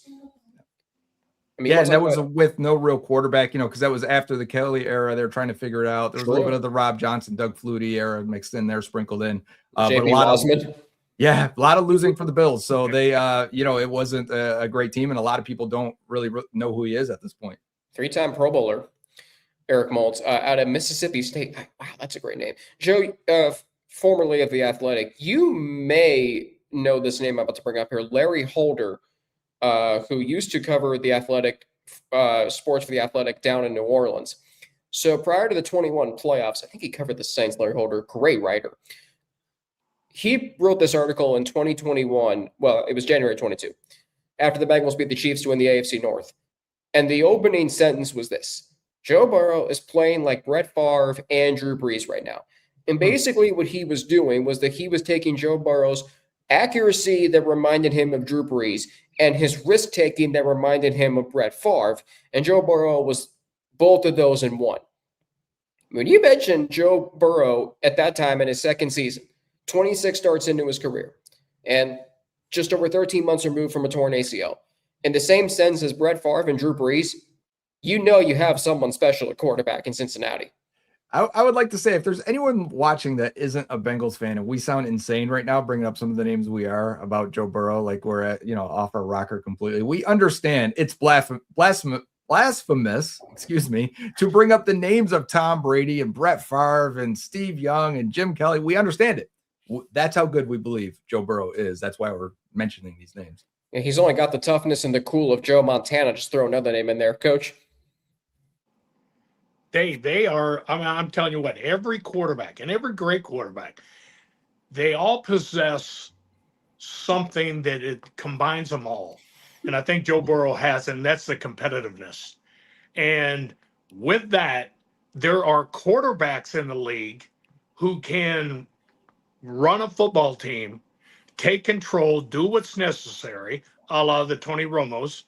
I mean, yeah, that was with no real quarterback, because that was after the Kelly era. They're trying to figure it out. There was a little bit of the Rob Johnson, Doug Flutie era mixed in there, sprinkled in. But a lot of losing for the Bills. So they, it wasn't a great team, and a lot of people don't really know who he is at this point. 3-time Pro Bowler, Eric Moulds, out of Mississippi State. Wow, that's a great name. Joe, formerly of The Athletic, you may know this name I'm about to bring up here, Larry Holder, who used to cover The Athletic, sports for The Athletic down in New Orleans. So prior to the 21 playoffs, I think he covered the Saints, Larry Holder, great writer. He wrote this article in 2021. Well, it was January 22, after the Bengals beat the Chiefs to win the AFC North. And the opening sentence was this: Joe Burrow is playing like Brett Favre and Drew Brees right now. And basically what he was doing was that he was taking Joe Burrow's accuracy that reminded him of Drew Brees, and his risk-taking that reminded him of Brett Favre. And Joe Burrow was both of those in one. When you mentioned Joe Burrow at that time in his second season, 26 starts into his career, and just over 13 months removed from a torn ACL, in the same sense as Brett Favre and Drew Brees, you know you have someone special at quarterback in Cincinnati. I would like to say, if there's anyone watching that isn't a Bengals fan, and we sound insane right now, bringing up some of the names we are about Joe Burrow, like we're at, off our rocker completely. We understand it's blasphemous, excuse me, to bring up the names of Tom Brady and Brett Favre and Steve Young and Jim Kelly. We understand it. That's how good we believe Joe Burrow is. That's why we're mentioning these names. Yeah, he's only got the toughness and the cool of Joe Montana. Just throw another name in there, Coach. They are, I'm telling you what, every quarterback and every great quarterback, they all possess something that it combines them all. And I think Joe Burrow has, and that's the competitiveness. And with that, there are quarterbacks in the league who can run a football team, take control, do what's necessary, a la the Tony Romos.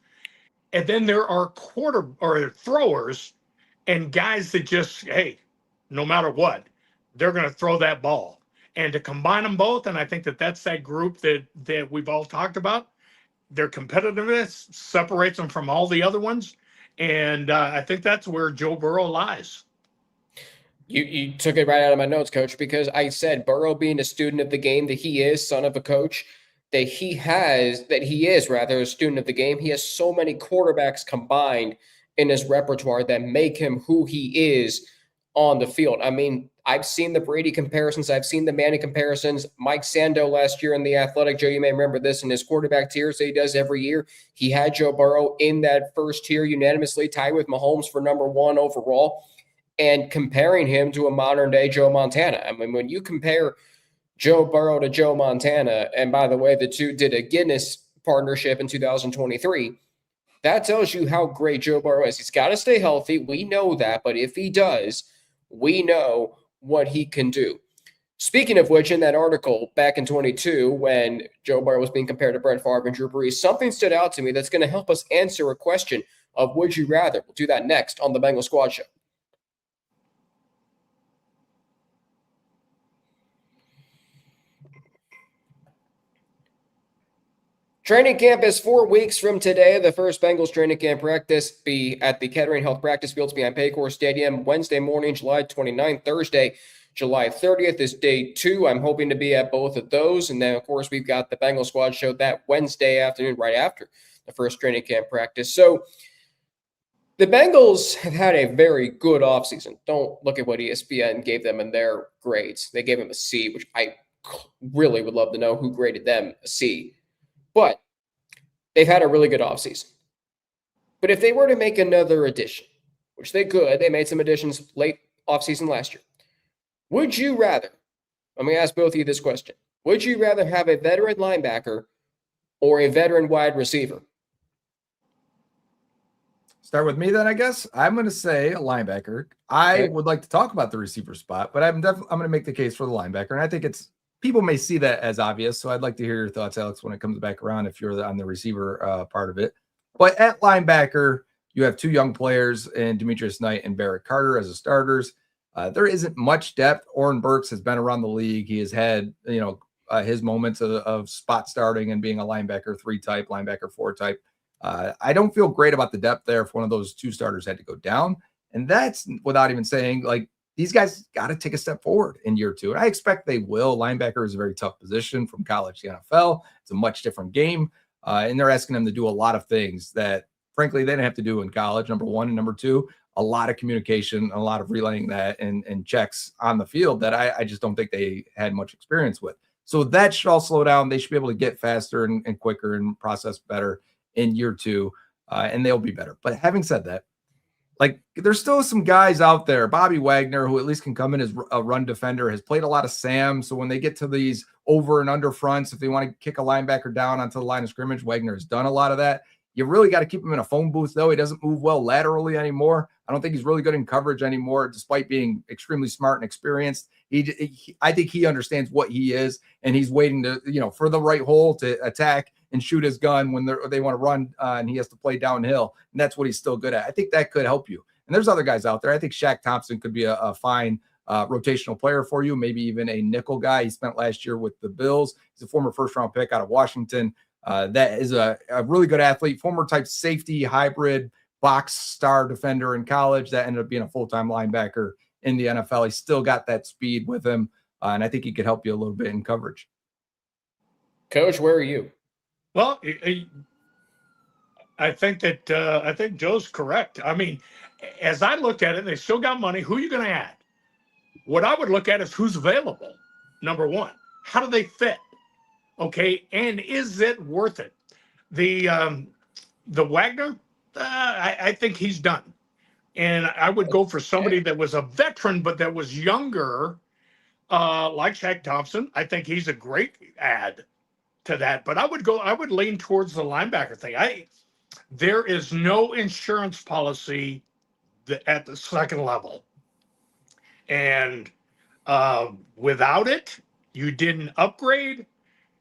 And then there are throwers and guys that just, hey, no matter what, they're going to throw that ball. And to combine them both, and I think that's that group that we've all talked about, their competitiveness separates them from all the other ones. And I think that's where Joe Burrow lies. You took it right out of my notes, Coach, because I said Burrow being a student of the game that he is, son of a coach, that he is a student of the game. He has so many quarterbacks combined in his repertoire that make him who he is on the field. I mean, I've seen the Brady comparisons. I've seen the Manning comparisons. Mike Sando last year in The Athletic, Joe, you may remember this, in his quarterback tiers that he does every year. He had Joe Burrow in that first tier, unanimously tied with Mahomes for number one overall, and comparing him to a modern-day Joe Montana. I mean, when you compare Joe Burrow to Joe Montana, and by the way, the two did a Guinness partnership in 2023, that tells you how great Joe Burrow is. He's got to stay healthy. We know that. But if he does, we know what he can do. Speaking of which, in that article back in 22, when Joe Burrow was being compared to Brett Favre and Drew Brees, something stood out to me that's going to help us answer a question of would you rather. We'll do that next on the Bengal Squad Show. Training camp is 4 weeks from today. The first Bengals training camp practice be at the Kettering Health Practice Fields behind Paycor Stadium Wednesday morning, July 29th. Thursday, July 30th is day 2. I'm hoping to be at both of those. And then, of course, we've got the Bengal Squad Show that Wednesday afternoon right after the first training camp practice. So the Bengals have had a very good offseason. Don't look at what ESPN gave them in their grades. They gave them a C, which I really would love to know who graded them a C. But they've had a really good offseason. But if they were to make another addition, which they could, they made some additions late offseason last year. Would you rather, let me ask both of you this question, would you rather have a veteran linebacker or a veteran wide receiver? Start with me then, I guess. I'm going to say a linebacker. I would like to talk about the receiver spot, but I'm going to make the case for the linebacker. And I think people may see that as obvious. So I'd like to hear your thoughts, Alex, when it comes back around, if you're on the receiver part of it. But at linebacker, you have two young players in Demetrius Knight and Barrett Carter as the starters. There isn't much depth. Oren Burks has been around the league. He has had, his moments of spot starting and being a linebacker 3 type, linebacker 4 type. I don't feel great about the depth there if one of those two starters had to go down. And that's without even saying, like, these guys got to take a step forward in year 2. And I expect they will. Linebacker is a very tough position from college to NFL. It's a much different game. And they're asking them to do a lot of things that, frankly, they didn't have to do in college, number one. And number two, a lot of communication, a lot of relaying that and checks on the field that I just don't think they had much experience with. So that should all slow down. They should be able to get faster and quicker and process better in year 2, and they'll be better. But having said that, like, there's still some guys out there, Bobby Wagner, who at least can come in as a run defender, has played a lot of Sam. So when they get to these over and under fronts, if they want to kick a linebacker down onto the line of scrimmage, Wagner has done a lot of that. You really got to keep him in a phone booth, though. He doesn't move well laterally anymore. I don't think he's really good in coverage anymore, despite being extremely smart and experienced. I think he understands what he is, and he's waiting to, for the right hole to attack and shoot his gun when they want to run and he has to play downhill. And that's what he's still good at. I think that could help you. And there's other guys out there. I think Shaq Thompson could be a fine rotational player for you, maybe even a nickel guy. He spent last year with the Bills. He's a former first-round pick out of Washington. That is a really good athlete, former type safety hybrid box star defender in college that ended up being a full-time linebacker in the NFL. He's still got that speed with him, and I think he could help you a little bit in coverage. Coach, where are you? Well, I think Joe's correct. I mean, as I looked at it, they still got money. Who are you going to add? What I would look at is who's available. Number one, how do they fit? Okay, and is it worth it? The Wagner, I think he's done, and I would go for somebody that was a veteran but that was younger, like Shaq Thompson. I think he's a great add to that. But I would lean towards the linebacker thing. There is no insurance policy at the second level. And without it, you didn't upgrade.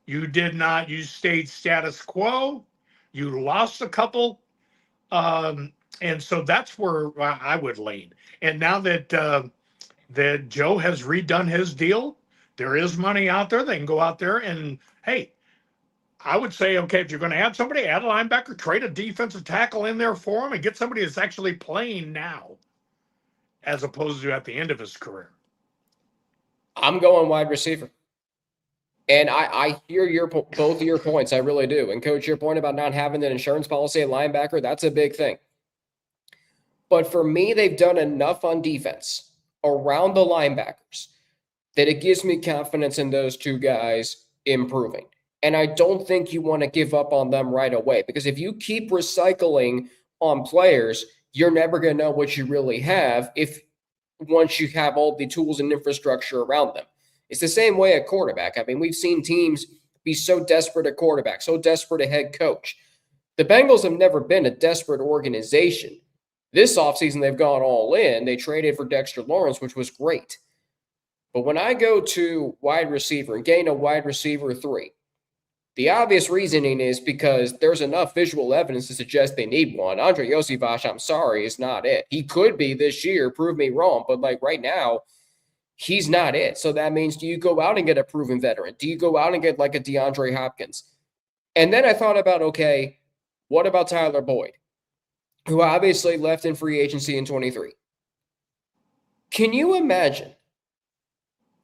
You stayed status quo. You lost a couple. And so that's where I would lean. And now that Joe has redone his deal, there is money out there. They can go out there and, hey, I would say, okay, if you're going to add somebody, add a linebacker, trade a defensive tackle in there for him and get somebody that's actually playing now as opposed to at the end of his career. I'm going wide receiver. And I hear both of your points. I really do. And Coach, your point about not having an insurance policy at linebacker, that's a big thing. But for me, they've done enough on defense around the linebackers that it gives me confidence in those two guys improving. And I don't think you want to give up on them right away, because if you keep recycling on players, you're never going to know what you really have once you have all the tools and infrastructure around them. It's the same way at quarterback. I mean, we've seen teams be so desperate at quarterback, so desperate at head coach. The Bengals have never been a desperate organization. This offseason, they've gone all in. They traded for Dexter Lawrence, which was great. But when I go to wide receiver and gain a wide receiver 3, the obvious reasoning is because there's enough visual evidence to suggest they need one. Andre Iosivas, I'm sorry, is not it. He could be this year, prove me wrong, but like right now, he's not it. So that means, do you go out and get a proven veteran? Do you go out and get like a DeAndre Hopkins? And then I thought about, okay, what about Tyler Boyd, who obviously left in free agency in 23? Can you imagine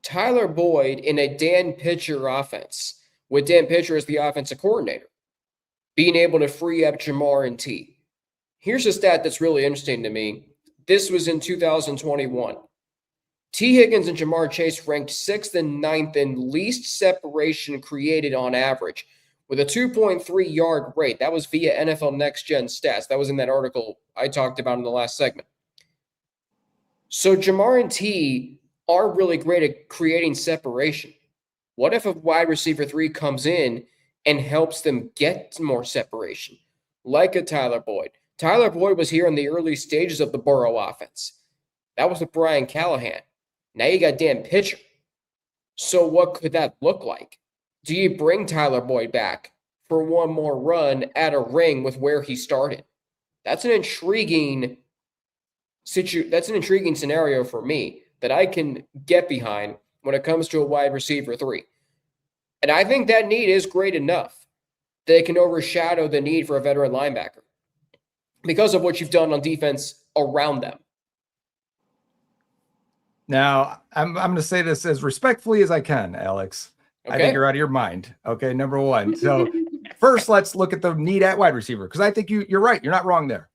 Tyler Boyd in a Dan Pitcher offense, with Dan Pitcher as the offensive coordinator, being able to free up Jamar and T? Here's a stat that's really interesting to me. This was in 2021. T. Higgins and Jamar Chase ranked 6th and 9th in least separation created on average, with a 2.3 yard rate. That was via NFL Next Gen Stats. That was in that article I talked about in the last segment. So Jamar and T aren't really great at creating separation. What if a wide receiver 3 comes in and helps them get more separation, like a Tyler Boyd? Tyler Boyd was here in the early stages of the Burrow offense. That was with Brian Callahan. Now you got Dan Pitcher. So what could that look like? Do you bring Tyler Boyd back for one more run at a ring with where he started? That's an intriguing scenario for me that I can get behind when it comes to a wide receiver 3. And I think that need is great enough that it can overshadow the need for a veteran linebacker because of what you've done on defense around them. Now, I'm going to say this as respectfully as I can, Alex. Okay. I think you're out of your mind. Okay, number one. So first, let's look at the need at wide receiver, because I think you're right. You're not wrong there.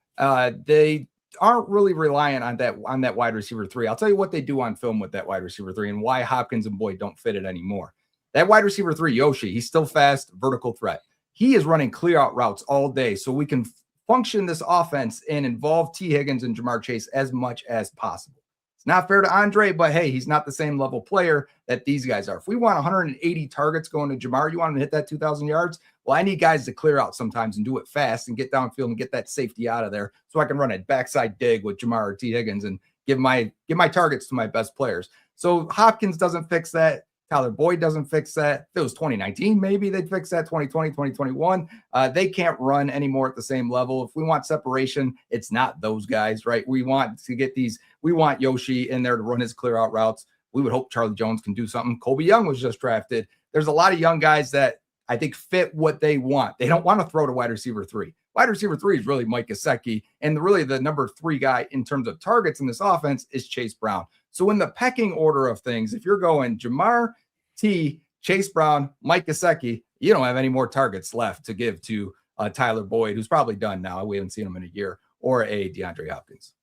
They aren't really reliant on that wide receiver 3. I'll tell you what they do on film with that wide receiver 3 and why Hopkins and Boyd don't fit it anymore. That wide receiver 3, Yoshi, he's still fast, vertical threat. He is running clear out routes all day, so we can function this offense and involve T. Higgins and Jamar Chase as much as possible. It's not fair to Andre, but hey, he's not the same level player that these guys are. If we want 180 targets going to Jamar, you want him to hit that 2,000 yards? Well, I need guys to clear out sometimes and do it fast and get downfield and get that safety out of there so I can run a backside dig with Jamar or T. Higgins and give my targets to my best players. So Hopkins doesn't fix that. Tyler Boyd doesn't fix that. If it was 2019, maybe they'd fix that. 2020, 2021. They can't run anymore at the same level. If we want separation, it's not those guys, right? We want to get these. We want Yoshi in there to run his clear out routes. We would hope Charlie Jones can do something. Colby Young was just drafted. There's a lot of young guys that I think fit what they want. They don't want to throw to wide receiver 3. Wide receiver 3 is really Mike Gesicki. And really the number 3 guy in terms of targets in this offense is Chase Brown. So in the pecking order of things, if you're going Jamar T, Chase Brown, Mike Gesicki, you don't have any more targets left to give to Tyler Boyd, who's probably done now. We haven't seen him in a year, or a DeAndre Hopkins.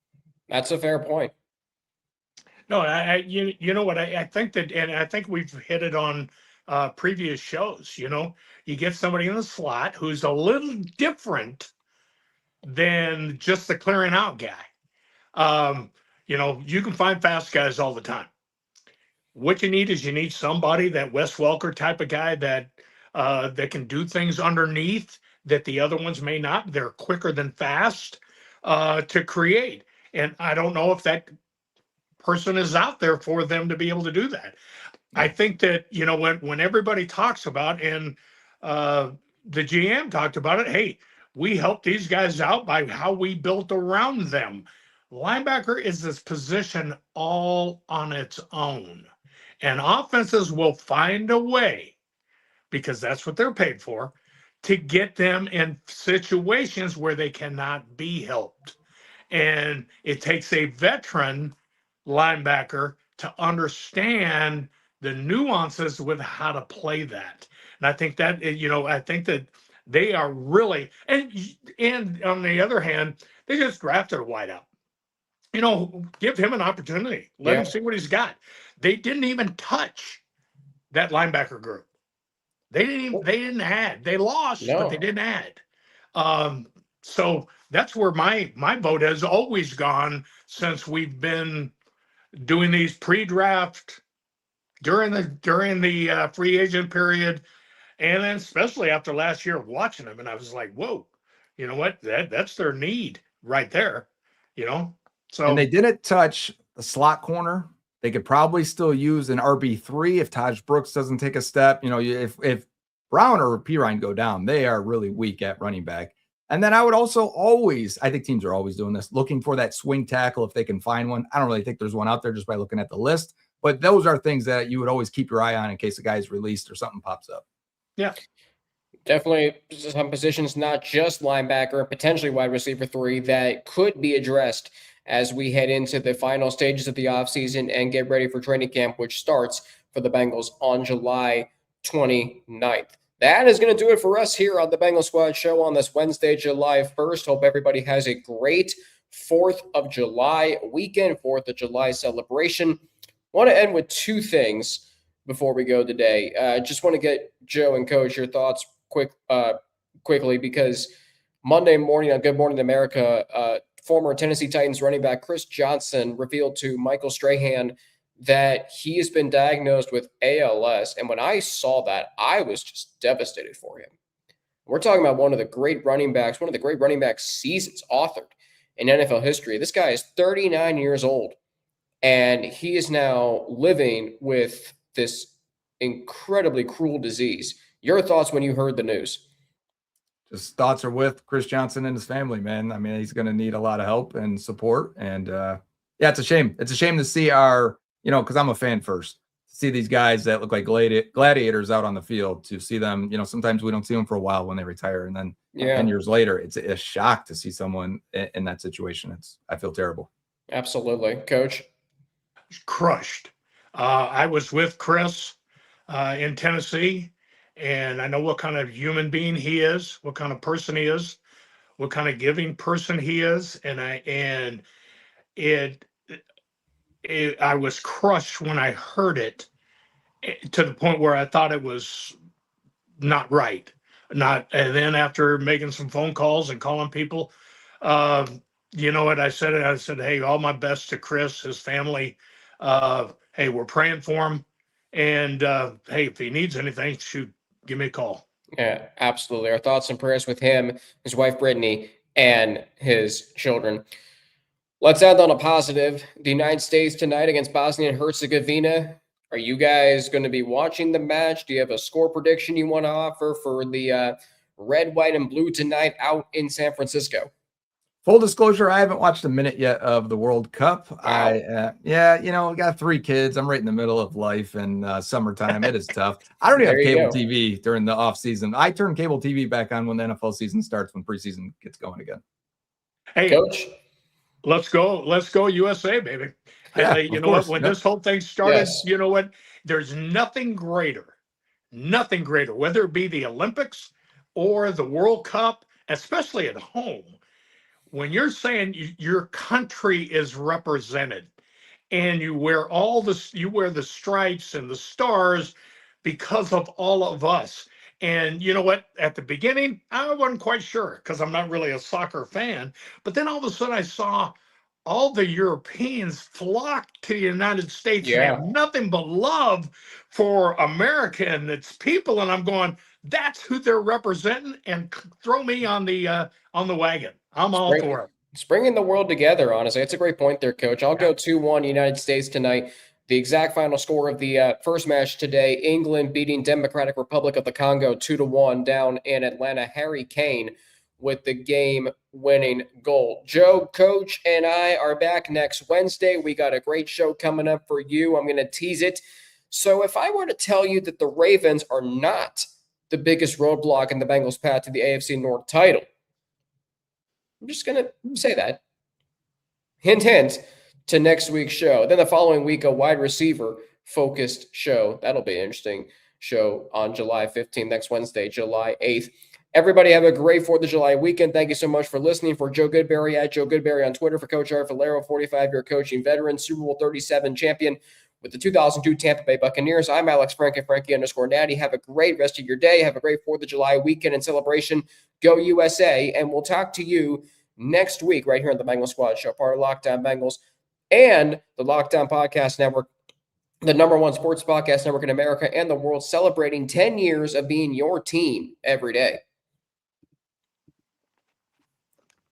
That's a fair point. No, you know what I think that, and I think we've hit it on previous shows. You know, you get somebody in the slot who's a little different than just the clearing out guy. You know, you can find fast guys all the time. What you need is you need somebody, that Wes Welker type of guy that can do things underneath that the other ones may not. They're quicker than fast to create. And I don't know if that person is out there for them to be able to do that. I think that, you know, when everybody talks about, and the GM talked about it, hey, we helped these guys out by how we built around them. Linebacker is this position all on its own. And offenses will find a way, because that's what they're paid for, to get them in situations where they cannot be helped. And it takes a veteran linebacker to understand the nuances with how to play that. And I think that, you know, I think that they are really, and on the other hand, they just drafted a wideout. You know, give him an opportunity. Let him see what he's got. They didn't even touch that linebacker group. They didn't add. They lost, but they didn't add. So that's where my vote has always gone since we've been doing these pre-draft during the free agent period, and then especially after last year of watching them. And I was like, whoa, you know what? That's their need right there, you know? So, and they didn't touch the slot corner. They could probably still use an RB3 if Taj Brooks doesn't take a step. You know, if Brown or Pirine go down, they are really weak at running back. And then I would also always, I think teams are always doing this, looking for that swing tackle if they can find one. I don't really think there's one out there just by looking at the list, but those are things that you would always keep your eye on in case a guy is released or something pops up. Yeah. Definitely some positions, not just linebacker, potentially wide receiver 3, that could be addressed as we head into the final stages of the offseason and get ready for training camp, which starts for the Bengals on July 29th. That is going to do it for us here on the Bengal Squad Show on this Wednesday, July 1st. Hope everybody has a great 4th of July weekend, 4th of July celebration. Want to end with 2 things before we go today. Just want to get Joe and Coach your thoughts quickly, because Monday morning on Good Morning America, former Tennessee Titans running back Chris Johnson revealed to Michael Strahan that he has been diagnosed with ALS. And when I saw that, I was just devastated for him. We're talking about one of the great running back seasons authored in NFL history. This guy is 39 years old, and he is now living with this incredibly cruel disease. Your thoughts when you heard the news? Just thoughts are with Chris Johnson and his family, man. I mean, he's going to need a lot of help and support. And yeah, it's a shame. It's a shame to see our, you know, because I'm a fan first, to see these guys that look like gladiators out on the field, to see them, you know, sometimes we don't see them for a while when they retire. And then 10 years later, it's a shock to see someone in that situation. I feel terrible. Absolutely. Coach? Crushed. I was with Chris in Tennessee, and I know what kind of human being he is, what kind of person he is, what kind of giving person he is. And I was crushed when I heard it, to the point where I thought it was not right. And then after making some phone calls and calling people, you know what I said? I said, hey, all my best to Chris, his family. Hey, we're praying for him. And hey, if he needs anything, shoot, give me a call. Yeah, absolutely. Our thoughts and prayers with him, his wife, Brittany, and his children. Let's end on a positive. The United States tonight against Bosnia and Herzegovina. Are you guys going to be watching the match? Do you have a score prediction you want to offer for the red, white, and blue tonight out in San Francisco? Full disclosure, I haven't watched a minute yet of the World Cup. Wow. I got 3 kids. I'm right in the middle of life and summertime. It is tough. I don't even have cable TV during the off season. I turn cable TV back on when the NFL season starts, when preseason gets going again. Hey, Coach, let's go USA, baby. Yeah, You know what? When this whole thing started, Yes. you know what? There's nothing greater, whether it be the Olympics or the World Cup, especially at home, when you're saying your country is represented and you wear you wear the stripes and the stars because of all of us. And you know what? At the beginning, I wasn't quite sure because I'm not really a soccer fan. But then all of a sudden I saw all the Europeans flock to the United States and have nothing but love for America and its people. And I'm going, that's who they're representing, and throw me on the wagon. I'm all for it. It's bringing the world together, honestly. It's a great point there, Coach. I'll go 2-1 United States tonight. The exact final score of the first match today, England beating Democratic Republic of the Congo 2-1 down in Atlanta. Harry Kane with the game-winning goal. Joe, Coach, and I are back next Wednesday. We got a great show coming up for you. I'm going to tease it. So if I were to tell you that the Ravens are not the biggest roadblock in the Bengals' path to the AFC North title, I'm just going to say that. Hint, hint, to next week's show. Then the following week, a wide receiver-focused show. That'll be an interesting show on July 15th, next Wednesday, July 8th. Everybody have a great 4th of July weekend. Thank you so much for listening. For Joe Goodberry, at Joe Goodberry on Twitter. For Coach Art Valero, 45-year coaching veteran, Super Bowl 37 champion with the 2002 Tampa Bay Buccaneers. I'm Alex Frank at Frankie_Natty. Have a great rest of your day. Have a great 4th of July weekend and celebration. Go USA. And we'll talk to you next week right here on the Bengals Squad Show, part of Locked On Bengals and the Locked On Podcast Network, the #1 sports podcast network in America and the world, celebrating 10 years of being your team every day.